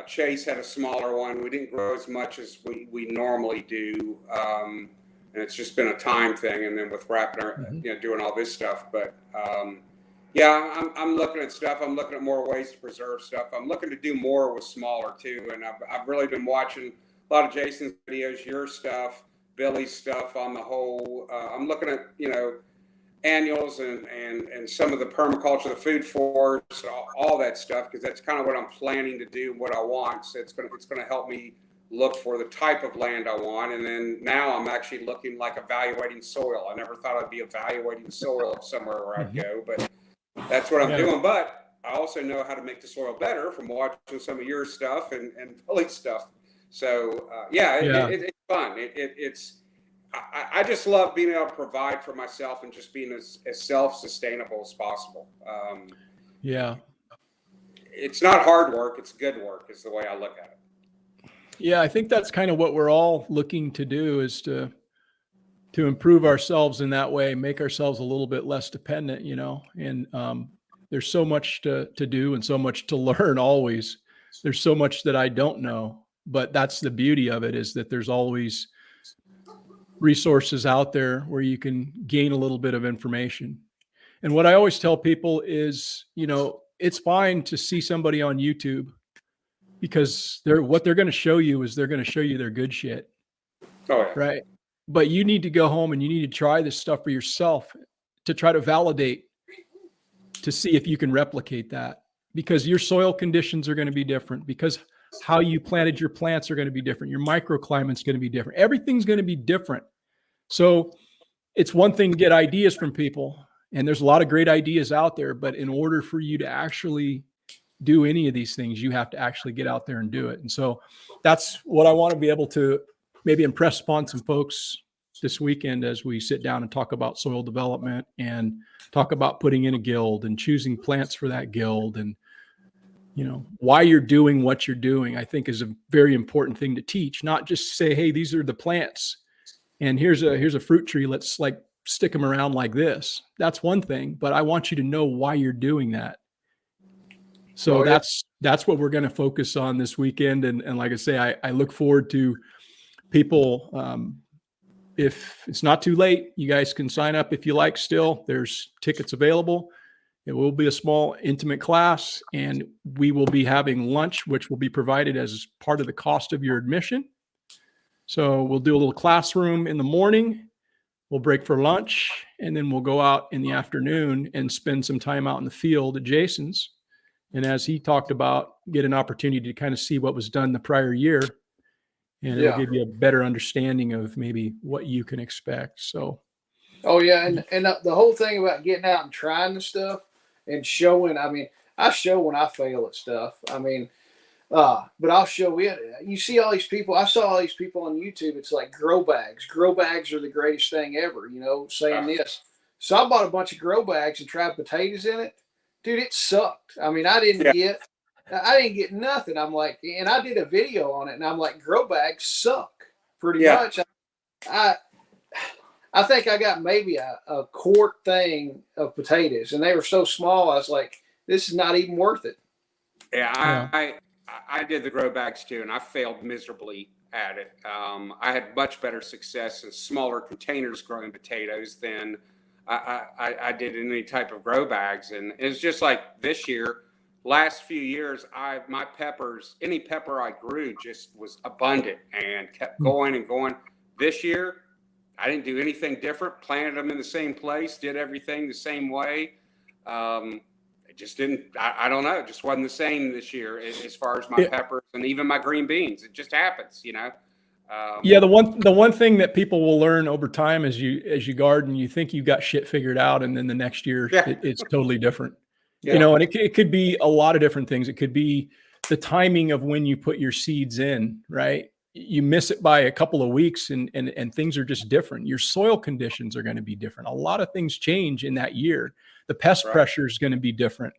Chase had a smaller one. We didn't grow as much as we normally do, and it's just been a time thing. And then with wrapping, doing all this stuff, but Yeah, I'm looking at stuff. I'm looking at more ways to preserve stuff. I'm looking to do more with smaller too. And I've really been watching a lot of Jason's videos, your stuff, Billy's stuff on the whole. I'm looking at, annuals and some of the permaculture, the food forests, all that stuff, because that's kind of what I'm planning to do, what I want. So it's gonna help me look for the type of land I want. And then now I'm actually looking like evaluating soil. I never thought I'd be evaluating soil somewhere where I'd go, but that's what I'm doing. But I also know how to make the soil better from watching some of your stuff and Billy's stuff. So it's fun. I just love being able to provide for myself and just being as self-sustainable as possible. It's not hard work. It's good work is the way I look at it. Yeah, I think that's kind of what we're all looking to do, is to improve ourselves in that way, make ourselves a little bit less dependent, and there's so much to do and so much to learn always. There's so much that I don't know, but that's the beauty of it, is that there's always resources out there where you can gain a little bit of information. And what I always tell people is, it's fine to see somebody on YouTube, because what they're going to show you is they're going to show you their good shit. Oh, yeah. Right. But you need to go home and you need to try this stuff for yourself to try to validate, to see if you can replicate that, because your soil conditions are going to be different, because how you planted your plants are going to be different. Your microclimate's going to be different. Everything's going to be different. So it's one thing to get ideas from people, and there's a lot of great ideas out there, but in order for you to actually do any of these things, you have to actually get out there and do it. And so that's what I want to be able to maybe impress upon some folks this weekend as we sit down and talk about soil development and talk about putting in a guild and choosing plants for that guild, and why you're doing what you're doing, I think is a very important thing to teach. Not just say, hey, these are the plants and here's a fruit tree, let's stick them around like this. That's one thing, but I want you to know why you're doing that. So that's what we're going to focus on this weekend. And like I say, I look forward to people. If it's not too late, you guys can sign up if you like still. There's tickets available. It will be a small, intimate class, and we will be having lunch, which will be provided as part of the cost of your admission. So we'll do a little classroom in the morning. We'll break for lunch, and then we'll go out in the afternoon and spend some time out in the field at Jason's. And as he talked about, get an opportunity to kind of see what was done the prior year, and it'll give you a better understanding of maybe what you can expect. So, and the whole thing about getting out and trying the stuff and showing. I mean, I show when I fail at stuff. I mean, but I'll show it. You see all these people. I saw all these people on YouTube. It's like grow bags. Grow bags are the greatest thing ever. Saying this. So I bought a bunch of grow bags and tried potatoes in it. Dude, it sucked. I mean, I didn't get nothing. I'm like, and I did a video on it, and I'm like, grow bags suck pretty much. I think I got maybe a quart thing of potatoes, and they were so small. I was like, this is not even worth it. Yeah, I did the grow bags too, and I failed miserably at it. I had much better success in smaller containers growing potatoes than I did in any type of grow bags. And it's just like this year, last few years, my peppers, any pepper I grew just was abundant and kept going and going. This year, I didn't do anything different, planted them in the same place, did everything the same way. It just didn't, I don't know, it just wasn't the same this year as far as my peppers and even my green beans. It just happens, The one thing that people will learn over time as you garden, you think you got shit figured out, and then the next year it's totally different. And it could be a lot of different things. It could be the timing of when you put your seeds in, right? You miss it by a couple of weeks and things are just different. Your soil conditions are going to be different. A lot of things change in that year. The pest pressure is going to be different.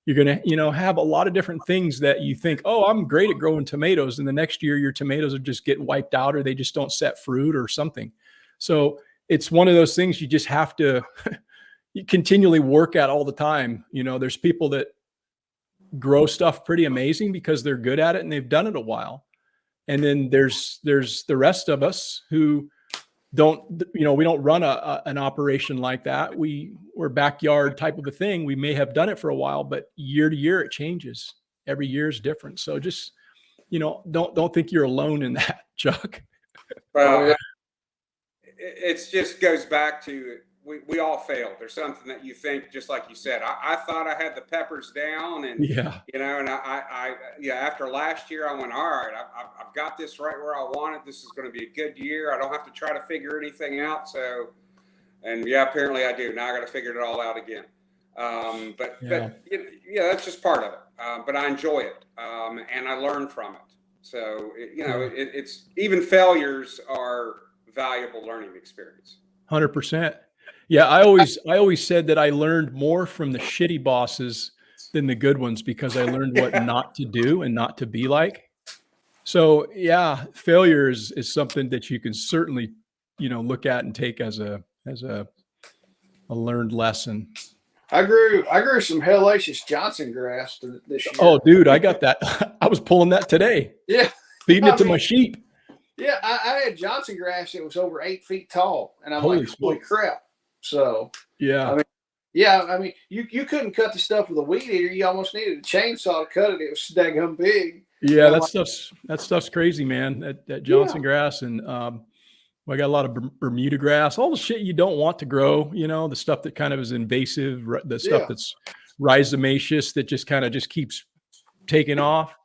You're going to, have a lot of different things that you think, oh, I'm great at growing tomatoes. And the next year your tomatoes will just get wiped out, or they just don't set fruit or something. So it's one of those things you just have to you continually work at all the time. There's people that grow stuff pretty amazing because they're good at it and they've done it a while. And then there's the rest of us who we don't run an operation like that. We're backyard type of a thing. We may have done it for a while, but year to year it changes. Every year is different. So just, don't think you're alone in that, Chuck. Well, it just goes back to we all failed. There's something that you think, just like you said, I thought I had the peppers down, and and after last year I went, all right, I've got this right where I want it. This is going to be a good year. I don't have to try to figure anything out. So, and apparently I do. Now I got to figure it all out again. But that's just part of it. But I enjoy it, and I learn from it. So it's even failures are valuable learning experience. 100%. Yeah, I always said that I learned more from the shitty bosses than the good ones, because I learned what not to do and not to be like. So yeah, failure is something that you can certainly, look at and take as a learned lesson. I grew some hellacious Johnson grass this year. Oh, dude, I got that. I was pulling that today. Yeah, feeding it to my sheep. Yeah, I had Johnson grass that was over 8 feet tall, and I'm Holy holy crap! So yeah, you couldn't cut the stuff with a weed eater. You almost needed a chainsaw to cut it. It was daggum big. Yeah, that stuff's crazy, man. That Johnson grass, and I got a lot of Bermuda grass, all the shit you don't want to grow. The stuff that kind of is invasive, the stuff that's rhizomaceous that just kind of keeps taking off.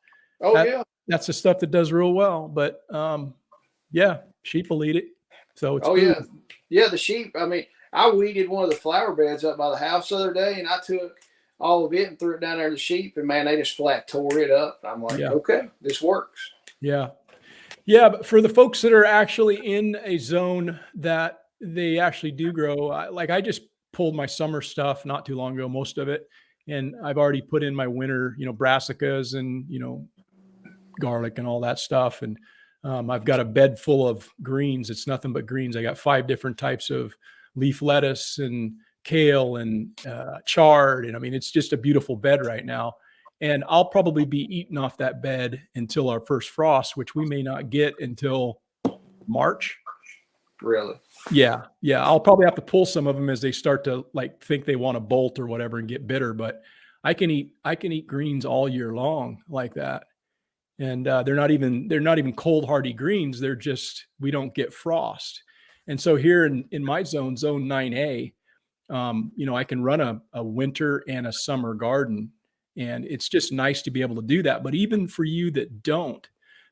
That's the stuff that does real well. But sheep will eat it. So it's food. The sheep. I weeded one of the flower beds up by the house the other day, and I took all of it and threw it down there to the sheep, and man, they just flat tore it up. I'm like, okay, this works. Yeah. Yeah, but for the folks that are actually in a zone that they actually do grow, I just pulled my summer stuff not too long ago, most of it, and I've already put in my winter, brassicas and garlic and all that stuff, and I've got a bed full of greens. It's nothing but greens. I got 5 different types of leaf lettuce and kale and chard, and it's just a beautiful bed right now. And I'll probably be eating off that bed until our first frost, which we may not get until March. Really? Yeah. I'll probably have to pull some of them as they start to think they want to bolt or whatever and get bitter. But I can eat greens all year long like that. And they're not even cold hardy greens. They're just, we don't get frost. And so here in my zone 9A, I can run a winter and a summer garden. And it's just nice to be able to do that. But even for you that don't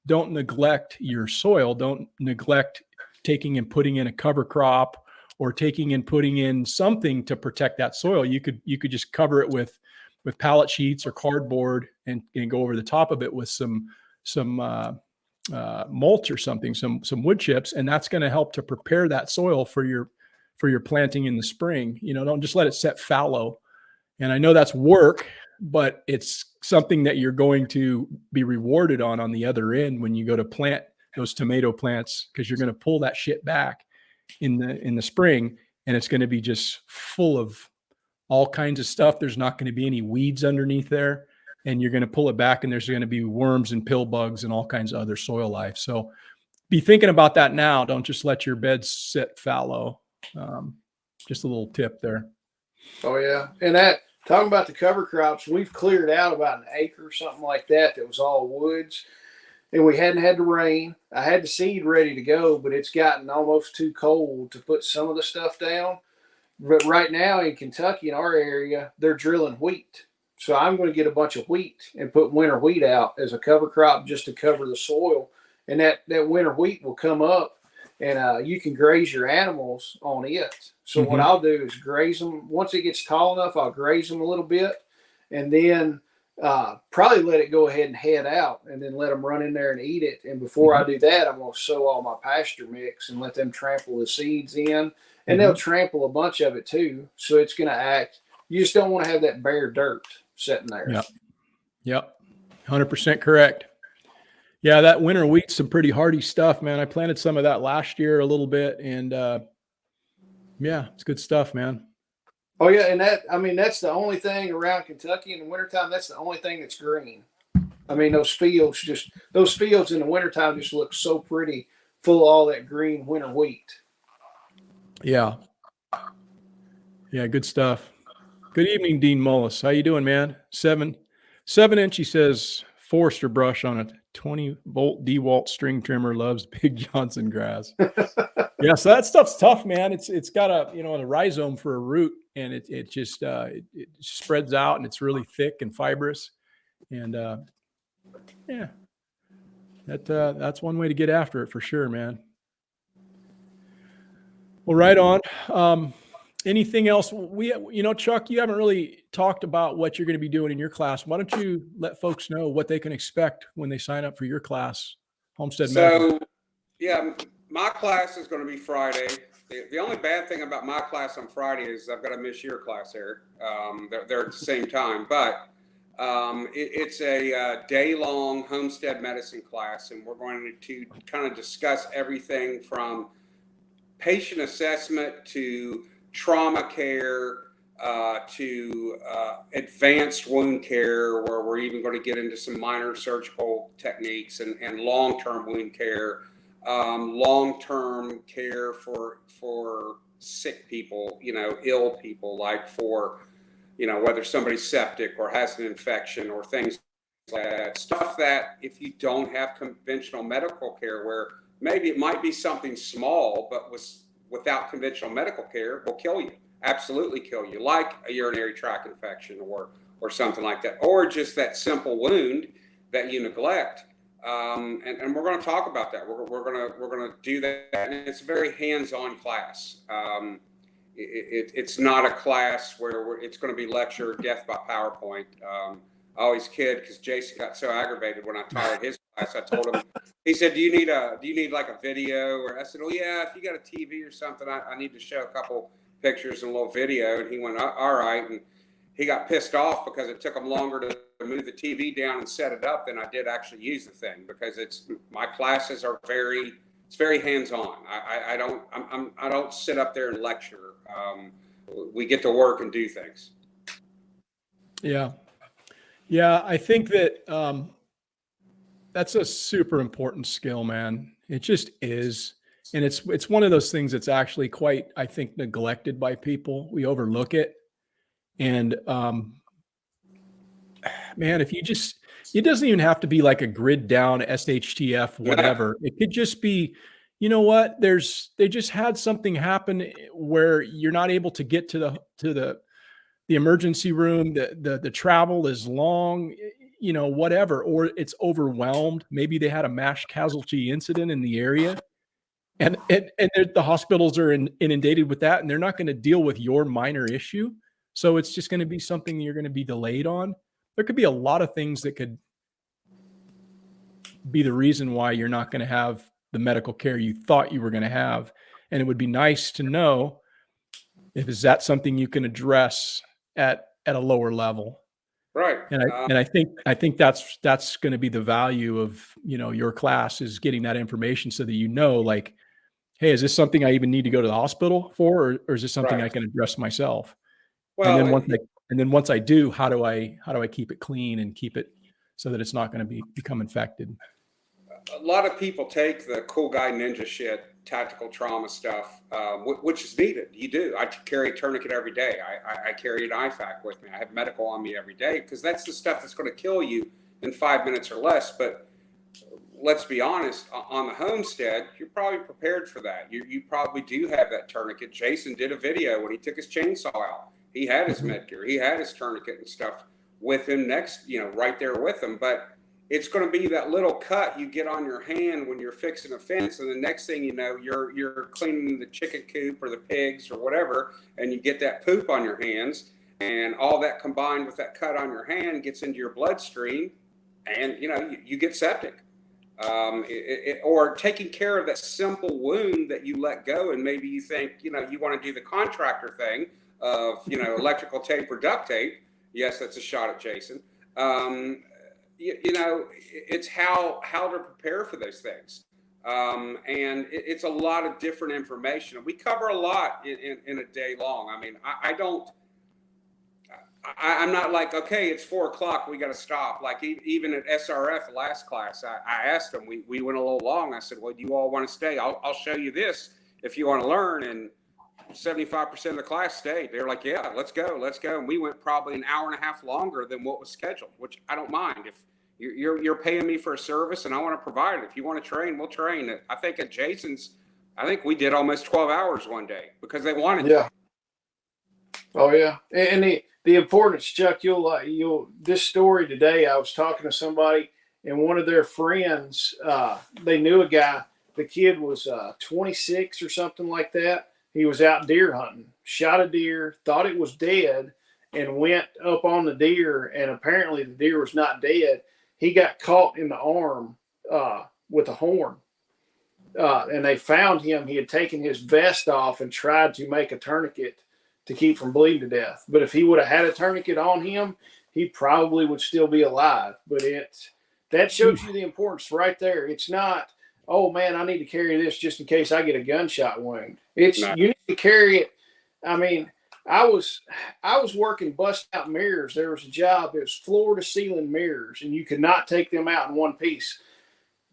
neglect your soil, don't neglect taking and putting in a cover crop or taking and putting in something to protect that soil. You could just cover it with pallet sheets or cardboard and go over the top of it with some mulch or something, some wood chips, and that's going to help to prepare that soil for your planting in the spring. Don't just let it set fallow. And I know that's work, but it's something that you're going to be rewarded on the other end when you go to plant those tomato plants, because you're going to pull that shit back in the spring, and it's going to be just full of all kinds of stuff. There's not going to be any weeds underneath there, and you're going to pull it back, and there's going to be worms and pill bugs and all kinds of other soil life. So be thinking about that now. Don't just let your beds sit fallow. Just a little tip there. Oh yeah. And talking about the cover crops, we've cleared out about an acre or something like that was all woods, and we hadn't had the rain. I had the seed ready to go, but it's gotten almost too cold to put some of the stuff down. But right now in Kentucky, in our area, they're drilling wheat. So I'm going to get a bunch of wheat and put winter wheat out as a cover crop just to cover the soil. And that winter wheat will come up, and you can graze your animals on it. So what I'll do is graze them. Once it gets tall enough, I'll graze them a little bit, and then probably let it go ahead and head out, and then let them run in there and eat it. And before I do that, I'm going to sow all my pasture mix and let them trample the seeds in, and they'll trample a bunch of it too. So it's going to act. You just don't want to have that bare dirt sitting there. Yep. 100% correct. Yeah, that winter wheat's some pretty hardy stuff, man. I planted some of that last year a little bit, and it's good stuff, man. Oh yeah, and that's the only thing around Kentucky in the wintertime. That's the only thing that's green. Those fields in the wintertime just look so pretty, full of all that green winter wheat. Yeah. Yeah. Good stuff. Good evening, Dean Mullis. How you doing, man? 7 inch, he says, Forester brush on a 20-volt DeWalt string trimmer, loves Big Johnson grass. Yeah, so that stuff's tough, man. It's got a rhizome for a root, and it just it spreads out, and it's really thick and fibrous. And yeah, that's one way to get after it for sure, man. Well, right on. Anything else? Chuck, you haven't really talked about what you're going to be doing in your class. Why don't you let folks know what they can expect when they sign up for your class, Homestead Medical? So, yeah, my class is going to be Friday. The only bad thing about my class on Friday is I've got to miss your class, Eric. They're at the same time, but it's a day-long homestead medicine class, and we're going to kind of discuss everything from patient assessment to trauma care to advanced wound care, where we're even going to get into some minor surgical techniques and long-term wound care, long-term care for sick people, ill people, like for, whether somebody's septic or has an infection or things like that. Stuff that if you don't have conventional medical care, where maybe it might be something small, but without conventional medical care will kill you, absolutely kill you, like a urinary tract infection or something like that, or just that simple wound that you neglect. And we're going to talk about that. We're going to do that, and it's a very hands-on class. It's not a class where it's going to be lecture death by PowerPoint. I always kid because Jason got so aggravated when I taught his class. I told him, he said, do you need like a video? Or I said, oh yeah, if you got a TV or something, I need to show a couple pictures and a little video. And he went, all right. And he got pissed off because it took him longer to move the TV down and set it up than I did actually use the thing, because my classes are it's very hands-on. I don't sit up there and lecture. We get to work and do things. Yeah. Yeah, I think that that's a super important skill, man. It just is. And it's one of those things that's actually quite, I think, neglected by people. We overlook it. And man, it doesn't even have to be like a grid down SHTF, whatever. It could just be, you know what, they just had something happen where you're not able to get to the emergency room, the travel is long, whatever, or it's overwhelmed. Maybe they had a mass casualty incident in the area, and the hospitals are inundated with that, and they're not going to deal with your minor issue. So it's just going to be something you're going to be delayed on. There could be a lot of things that could be the reason why you're not going to have the medical care you thought you were going to have. And it would be nice to know is that something you can address at a lower level. Right. And I think that's going to be the value of, your class, is getting that information so that, like, hey, is this something I even need to go to the hospital for, or is this something I can address myself? Well, and then once I do, how do I keep it clean and keep it so that it's not going to become infected? A lot of people take the cool guy ninja shit, tactical trauma stuff, which is needed. You do. I carry a tourniquet every day. I carry an IFAC with me. I have medical on me every day, because that's the stuff that's going to kill you in 5 minutes or less. But let's be honest, on the homestead, you're probably prepared for that. You probably do have that tourniquet. Jason did a video when he took his chainsaw out. He had his med gear. He had his tourniquet and stuff with him right there with him. But it's going to be that little cut you get on your hand when you're fixing a fence, and the next thing you know, you're cleaning the chicken coop or the pigs or whatever, and you get that poop on your hands, and all that combined with that cut on your hand gets into your bloodstream, and you get septic. Or taking care of that simple wound that you let go, and maybe you think you want to do the contractor thing of electrical tape or duct tape. Yes, that's a shot at Jason. It's how to prepare for those things. And it's a lot of different information. We cover a lot in a day long. I mean, I'm not like, okay, it's 4:00, we got to stop. Like even at SRF last class, I asked them, we went a little long. I said, well, do you all want to stay? I'll show you this if you want to learn. And 75% of the class stayed. They were like, yeah, let's go. And we went probably an hour and a half longer than what was scheduled, which I don't mind. If you're paying me for a service and I want to provide it. If you want to train, we'll train. I think at Jason's, I think we did almost 12 hours one day because they wanted to. Oh yeah. And the importance, Chuck, you'll this story today, I was talking to somebody and one of their friends, they knew a guy. The kid was 26 or something like that. He was out deer hunting, shot a deer, thought it was dead, and went up on the deer. And apparently the deer was not dead. He got caught in the arm with a horn. And they found him. He had taken his vest off and tried to make a tourniquet to keep from bleeding to death. But if he would have had a tourniquet on him, he probably would still be alive. But that shows you the importance right there. It's not, oh man, I need to carry this just in case I get a gunshot wound. You need to carry it. I mean, I was working bust out mirrors. There was a job, it was floor to ceiling mirrors, and you could not take them out in one piece.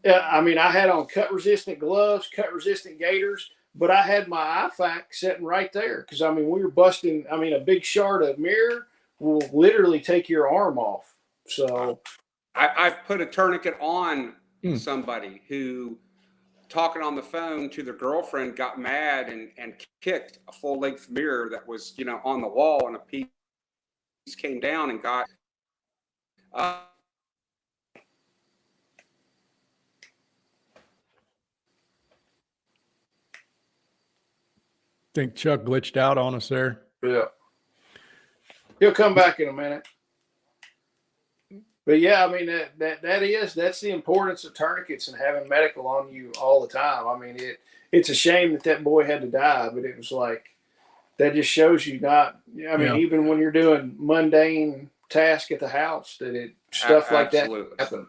I mean, I had on cut resistant gloves, cut resistant gaiters, but I had my IFAC sitting right there. Cause I mean, we were busting, I mean, a big shard of mirror will literally take your arm off. So I've put a tourniquet on somebody who, talking on the phone to their girlfriend, got mad and kicked a full length mirror that was, on the wall, and a piece came down and got, I think Chuck glitched out on us there. Yeah. He'll come back in a minute. But yeah, I mean, that's the importance of tourniquets and having medical on you all the time. I mean, it's a shame that boy had to die, but it was like, that just shows you not, I mean, even when you're doing mundane task at the house, that stuff like that happen.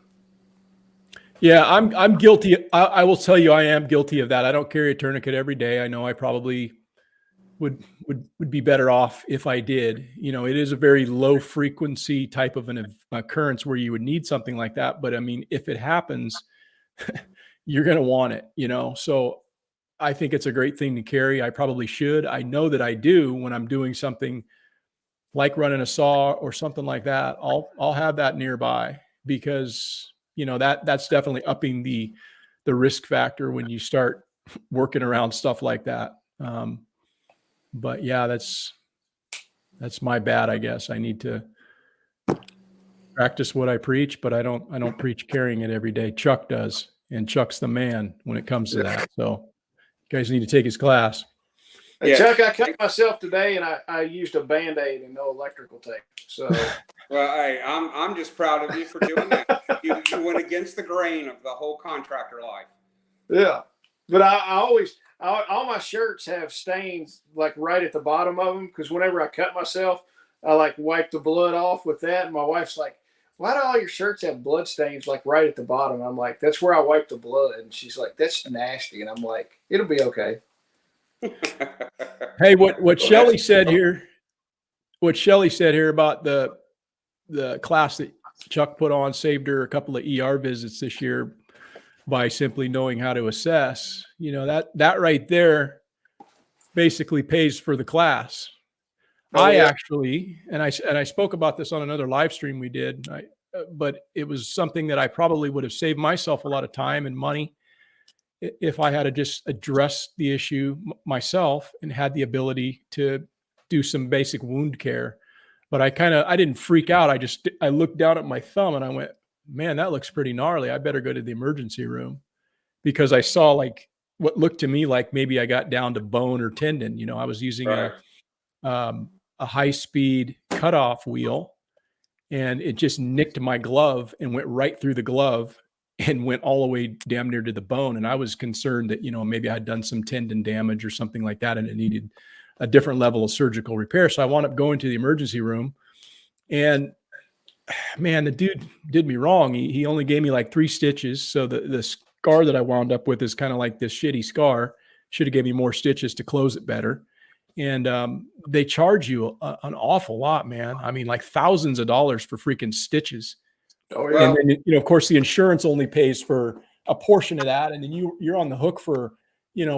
Yeah, I'm guilty. I will tell you, I am guilty of that. I don't carry a tourniquet every day. I know I probably would be better off if I did. It is a very low frequency type of an occurrence where you would need something like that. But I mean, if it happens, you're going to want it, So I think it's a great thing to carry. I probably should. I know that I do when I'm doing something like running a saw or something like that. I'll have that nearby because, that's definitely upping the risk factor when you start working around stuff like that. But yeah, that's my bad, I guess. I need to practice what I preach, but I don't preach carrying it every day. Chuck does, and Chuck's the man when it comes to that. So you guys need to take his class. Hey, Chuck, I cut myself today, and I used a Band-Aid and no electrical tape. So, well, hey, I'm just proud of you for doing that. You went against the grain of the whole contractor life. Yeah, but I always. All my shirts have stains like right at the bottom of them because whenever I cut myself, I like wipe the blood off with that. And my wife's like, "Why do all your shirts have blood stains like right at the bottom?" I'm like, "That's where I wipe the blood." And she's like, "That's nasty." And I'm like, "It'll be okay." Hey, what Shelly said here? What Shelly said here about the class that Chuck put on saved her a couple of ER visits this year by simply knowing how to assess, that right there basically pays for the class. Actually, and I spoke about this on another live stream we did, but it was something that I probably would have saved myself a lot of time and money if I had to just address the issue myself and had the ability to do some basic wound care. But I didn't freak out. I looked down at my thumb and I went, man, that looks pretty gnarly. I better go to the emergency room, because I saw like what looked to me like maybe I got down to bone or tendon. I was using a high speed cutoff wheel, and it just nicked my glove and went right through the glove and went all the way damn near to the bone. And I was concerned that, maybe I had done some tendon damage or something like that, and it needed a different level of surgical repair. So I wound up going to the emergency room, and man, the dude did me wrong. He only gave me like 3 stitches. So the scar that I wound up with is kind of like this shitty scar. Should have gave me more stitches to close it better. And they charge you an awful lot, man. I mean, like thousands of dollars for freaking stitches. Oh, yeah. And then, of course, the insurance only pays for a portion of that. And then you're on the hook for,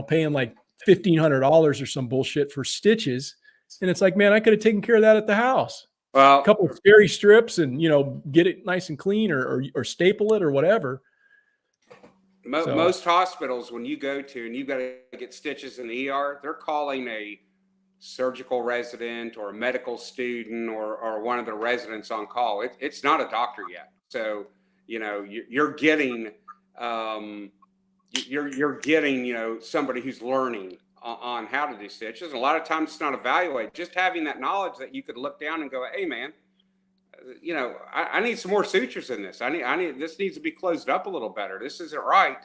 paying like $1,500 or some bullshit for stitches. And it's like, man, I could have taken care of that at the house. Well, A couple of scary strips and, get it nice and clean or staple it or whatever. Most hospitals, when you go to and you've got to get stitches in the ER, they're calling a surgical resident or a medical student or one of the residents on call. It's not a doctor yet. So, you're getting, you're getting, somebody who's learning on how to do stitches. And a lot of times it's not evaluated. Just having that knowledge that you could look down and go, hey man, I need some more sutures in this. I need, this needs to be closed up a little better. This isn't right.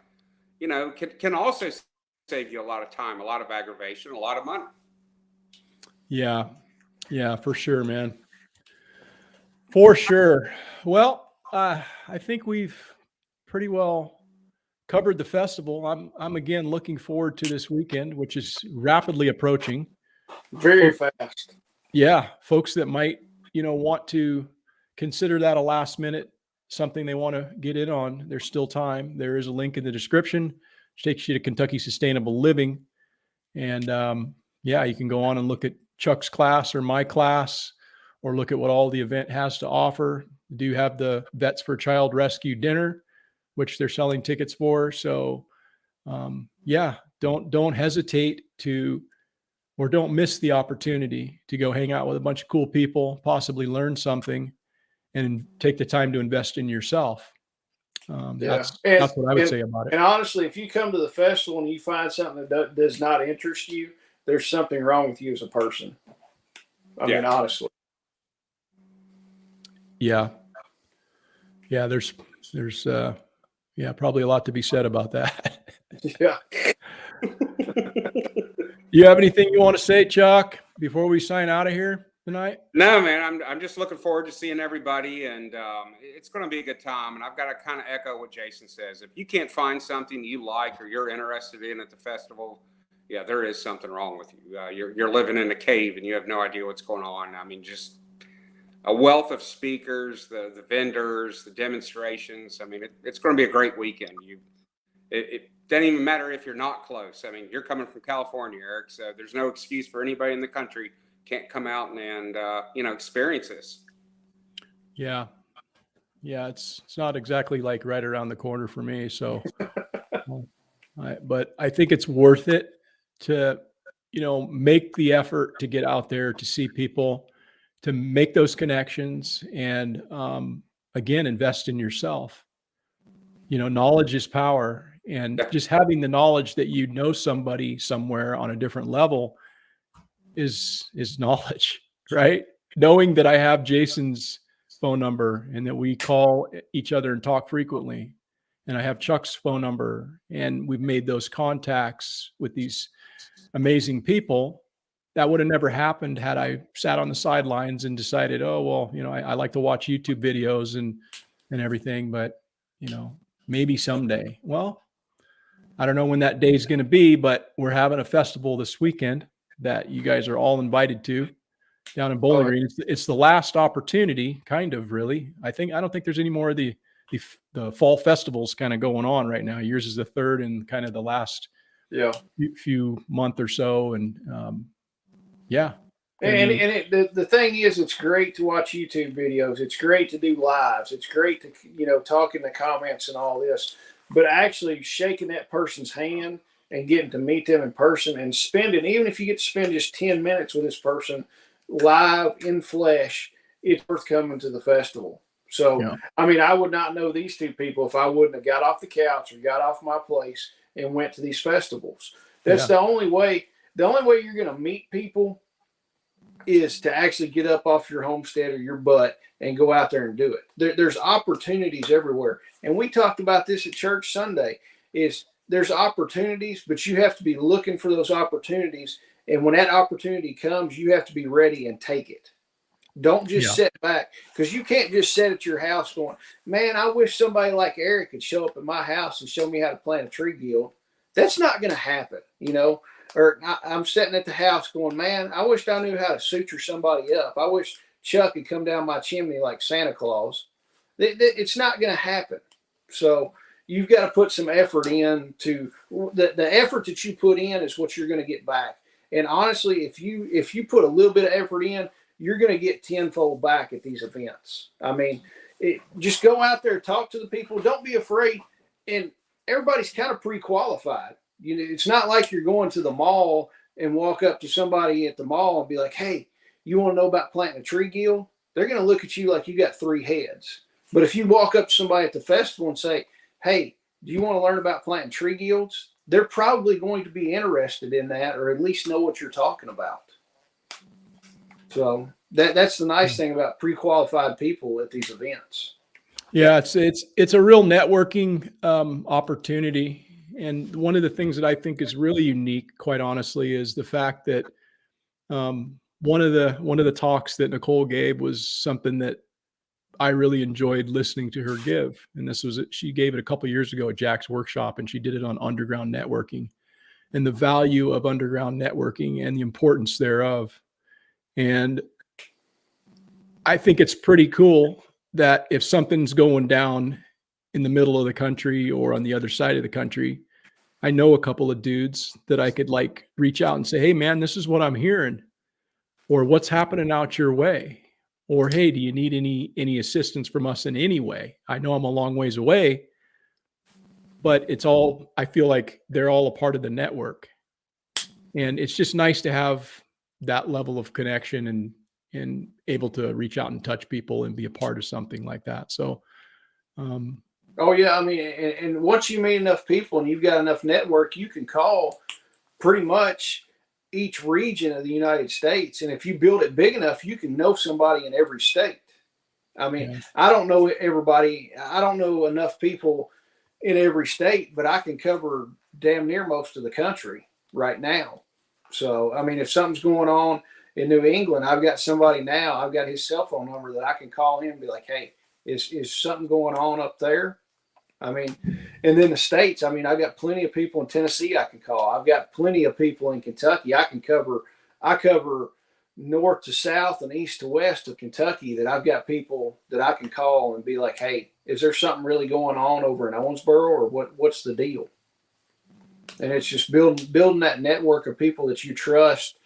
Can also save you a lot of time, a lot of aggravation, a lot of money. Yeah. Yeah, for sure, man. For sure. Well, I think we've pretty well covered the festival. I'm again looking forward to this weekend, which is rapidly approaching. Very fast. Yeah. Folks that might, want to consider that a last minute, something they want to get in on. There's still time. There is a link in the description, which takes you to Kentucky Sustainable Living. And you can go on and look at Chuck's class or my class, or look at what all the event has to offer. We do have the Vets for Child Rescue dinner, which they're selling tickets for. So don't hesitate to, or don't miss the opportunity to go hang out with a bunch of cool people, possibly learn something, and take the time to invest in yourself. That's what I would say about it. And honestly, if you come to the festival and you find something that does not interest you, there's something wrong with you as a person. I mean, honestly. Yeah. Yeah. There's probably a lot to be said about that. Yeah. You have anything you want to say, Chuck, before we sign out of here tonight? No, man, I'm just looking forward to seeing everybody, and it's going to be a good time. And I've got to kind of echo what Jason says. If you can't find something you like or you're interested in at the festival, there is something wrong with you. You're living in a cave and you have no idea what's going on. I mean, just a wealth of speakers, the vendors, the demonstrations. I mean, it's going to be a great weekend. It doesn't even matter if you're not close. I mean, you're coming from California, Eric, so there's no excuse for anybody in the country can't come out and experience this. Yeah. It's not exactly like right around the corner for me. So, but I think it's worth it to, make the effort to get out there, to see people, to make those connections, and again, invest in yourself. Knowledge is power, and just having the knowledge that somebody somewhere on a different level is knowledge, right? Knowing that I have Jason's phone number and that we call each other and talk frequently, and I have Chuck's phone number, and we've made those contacts with these amazing people. That would have never happened had I sat on the sidelines and decided, oh, well, I like to watch YouTube videos and everything, but maybe someday. Well, I don't know when that day is going to be, but we're having a festival this weekend that you guys are all invited to down in Bowling Green. It's the last opportunity, kind of, really. I don't think there's any more of the fall festivals kind of going on right now. Yours is the third and kind of the last few month or so. And the thing is, it's great to watch YouTube videos. It's great to do lives. It's great to, talk in the comments and all this, but actually shaking that person's hand and getting to meet them in person and spending, even if you get to spend just 10 minutes with this person live in flesh, it's worth coming to the festival. So, I mean, I would not know these two people if I wouldn't have got off the couch or got off my place and went to these festivals. That's the only way you're going to meet people is to actually get up off your homestead or your butt and go out there and do it. There's opportunities everywhere. And we talked about this at church Sunday, is there's opportunities, but you have to be looking for those opportunities. And when that opportunity comes, you have to be ready and take it. Don't just sit back, because you can't just sit at your house going, man, I wish somebody like Eric could show up at my house and show me how to plant a tree guild. That's not going to happen, Or I'm sitting at the house going, man, I wish I knew how to suture somebody up. I wish Chuck could come down my chimney like Santa Claus. It's not going to happen. So you've got to put some effort in to the effort that you put in is what you're going to get back. And honestly, if you put a little bit of effort in, you're going to get tenfold back at these events. I mean, just go out there, talk to the people. Don't be afraid. And everybody's kind of pre-qualified. You know, it's not like you're going to the mall and walk up to somebody at the mall and be like, "Hey, you want to know about planting a tree guild?" They're going to look at you like you got 3 heads. But if you walk up to somebody at the festival and say, "Hey, do you want to learn about planting tree guilds?" They're probably going to be interested in that, or at least know what you're talking about. So that's the nice thing about pre-qualified people at these events. Yeah, it's a real networking opportunity. And one of the things that I think is really unique, quite honestly, is the fact that one of the talks that Nicole gave was something that I really enjoyed listening to her give. And she gave it a couple of years ago at Jack's workshop, and she did it on underground networking and the value of underground networking and the importance thereof. And I think it's pretty cool that if something's going down in the middle of the country or on the other side of the country, I know a couple of dudes that I could like reach out and say, "Hey man, this is what I'm hearing," or "What's happening out your way?" Or, "Hey, do you need any assistance from us in any way? I know I'm a long ways away," but I feel like they're all a part of the network. And it's just nice to have that level of connection and able to reach out and touch people and be a part of something like that. So, Oh yeah, I mean, and once you meet enough people and you've got enough network, you can call pretty much each region of the United States. And if you build it big enough, you can know somebody in every state. I mean, yeah. I don't know everybody. I don't know enough people in every state, but I can cover damn near most of the country right now. So, I mean, if something's going on in New England, I've got somebody now, I've got his cell phone number that I can call him and be like, "Hey, is something going on up there?" I mean, and then the states, I mean, I've got plenty of people in Tennessee I can call. I've got plenty of people in Kentucky. I cover north to south and east to west of Kentucky that I've got people that I can call and be like, "Hey, is there something really going on over in Owensboro, or what's the deal?" And it's just building that network of people that you trust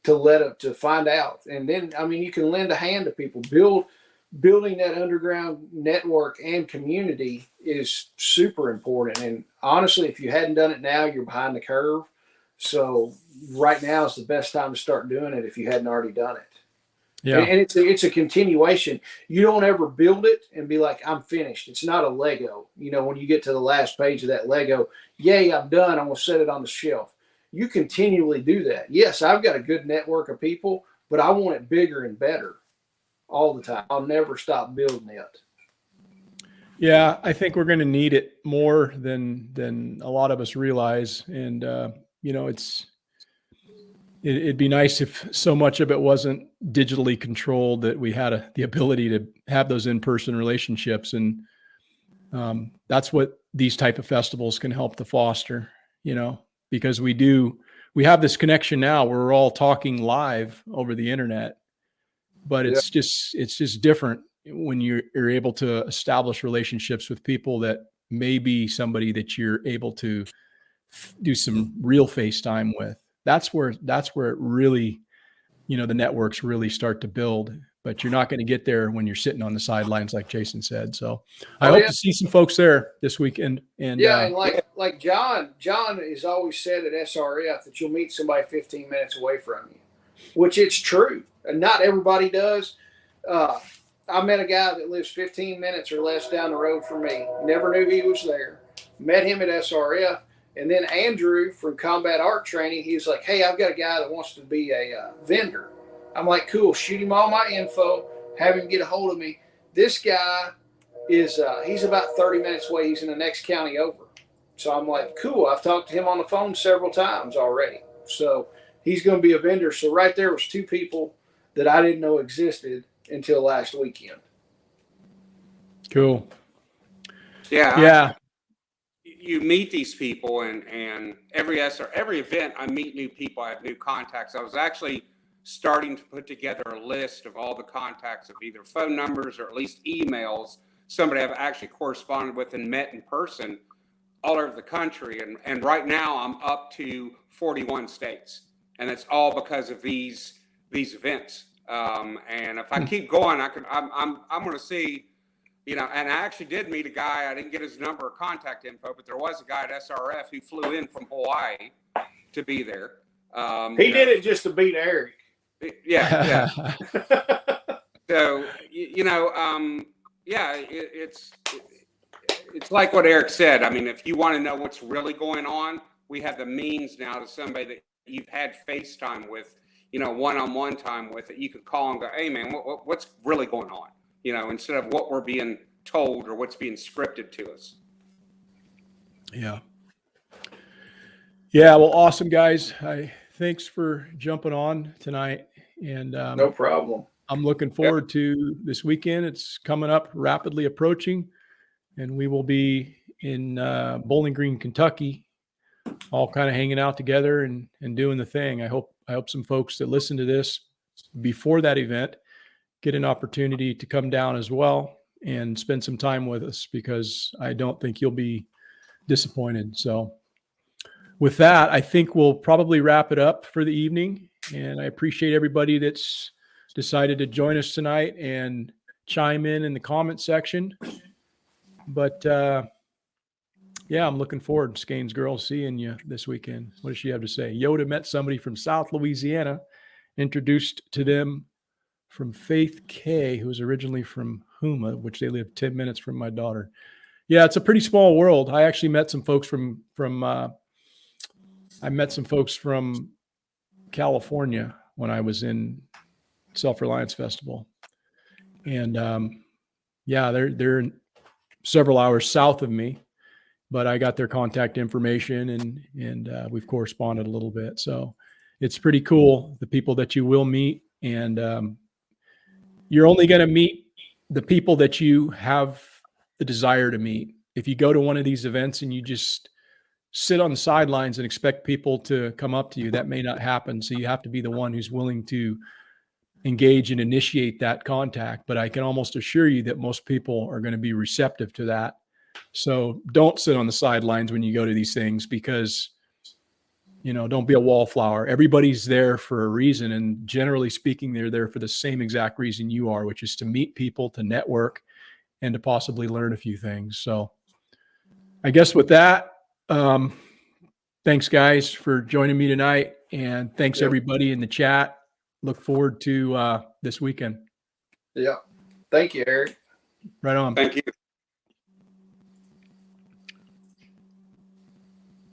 to find out. And then, I mean, you can lend a hand to people. Building that underground network and community is super important. And honestly, if you hadn't done it now, you're behind the curve. So right now is the best time to start doing it if you hadn't already done it. Yeah. And it's a continuation. You don't ever build it and be like, "I'm finished." It's not a Lego. You know, when you get to the last page of that Lego, "Yay, I'm done. I'm going to set it on the shelf." You continually do that. Yes, I've got a good network of people, but I want it bigger and better all the time. I'll never stop building it. Yeah, I think we're going to need it more than a lot of us realize. And you know, it'd be nice if so much of it wasn't digitally controlled, that we had the ability to have those in-person relationships. And that's what these type of festivals can help to foster, you know, because we have this connection now where we're all talking live over the internet, but it's just different when you're able to establish relationships with people that may be somebody that you're able to do some real FaceTime with. That's where it really, you know, the networks really start to build. But you're not going to get there when you're sitting on the sidelines, like Jason said. So I hope to see some folks there this weekend. And and like John has always said at SRF that you'll meet somebody 15 minutes away from you, which it's true. And not everybody does. I met a guy that lives 15 minutes or less down the road from me. Never knew he was there. Met him at SRF. And then Andrew from Combat Art Training, he was like, "Hey, I've got a guy that wants to be a vendor." I'm like, "Cool, shoot him all my info, have him get a hold of me." This guy is, he's about 30 minutes away. He's in the next county over. So I'm like, "Cool, I've talked to him on the phone several times already." So he's going to be a vendor. So right there was 2 people that I didn't know existed until last weekend. cool. Yeah. You meet these people, and every event, I meet new people. I have new contacts. I was actually starting to put together a list of all the contacts of either phone numbers or at least emails somebody I've actually corresponded with and met in person all over the country. And right now I'm up to 41 states, and it's all because of these events. And if I keep going, I'm going to see, and I actually did meet a guy. I didn't get his number or contact info, but there was a guy at SRF who flew in from Hawaii to be there. He did it just to beat Eric. Yeah. So, it's like what Eric said. I mean, if you want to know what's really going on, we have the means now to somebody that you've had FaceTime with, one-on-one time with, that you could call and go, hey man, what's really going on? Instead of what we're being told or what's being scripted to us. Yeah. Yeah. Well, awesome guys. Thanks for jumping on tonight. And no problem. I'm looking forward to this weekend. It's coming up, rapidly approaching, and we will be in Bowling Green, Kentucky, all kind of hanging out together and doing the thing. I hope some folks that listen to this before that event get an opportunity to come down as well and spend some time with us, because I don't think you'll be disappointed. So with that, I think we'll probably wrap it up for the evening. And I appreciate everybody that's decided to join us tonight and chime in the comment section. But yeah, I'm looking forward, Skane's girl, seeing you this weekend. What does she have to say? Yoda met somebody from South Louisiana, introduced to them from Faith K, who was originally from Huma, which they live 10 minutes from my daughter. Yeah, it's a pretty small world. I actually met some folks from California when I was in Self-Reliance Festival. And yeah, they're several hours south of me, but I got their contact information and we've corresponded a little bit. So it's pretty cool, the people that you will meet. And you're only going to meet the people that you have the desire to meet. If you go to one of these events and you just sit on the sidelines and expect people to come up to you, that may not happen. So you have to be the one who's willing to engage and initiate that contact. But I can almost assure you that most people are going to be receptive to that. So don't sit on the sidelines when you go to these things, because, don't be a wallflower. Everybody's there for a reason. And generally speaking, they're there for the same exact reason you are, which is to meet people, to network, and to possibly learn a few things. So I guess with that, thanks guys for joining me tonight. And thanks everybody in the chat. Look forward to this weekend. Yeah. Thank you, Eric. Right on. Thank you.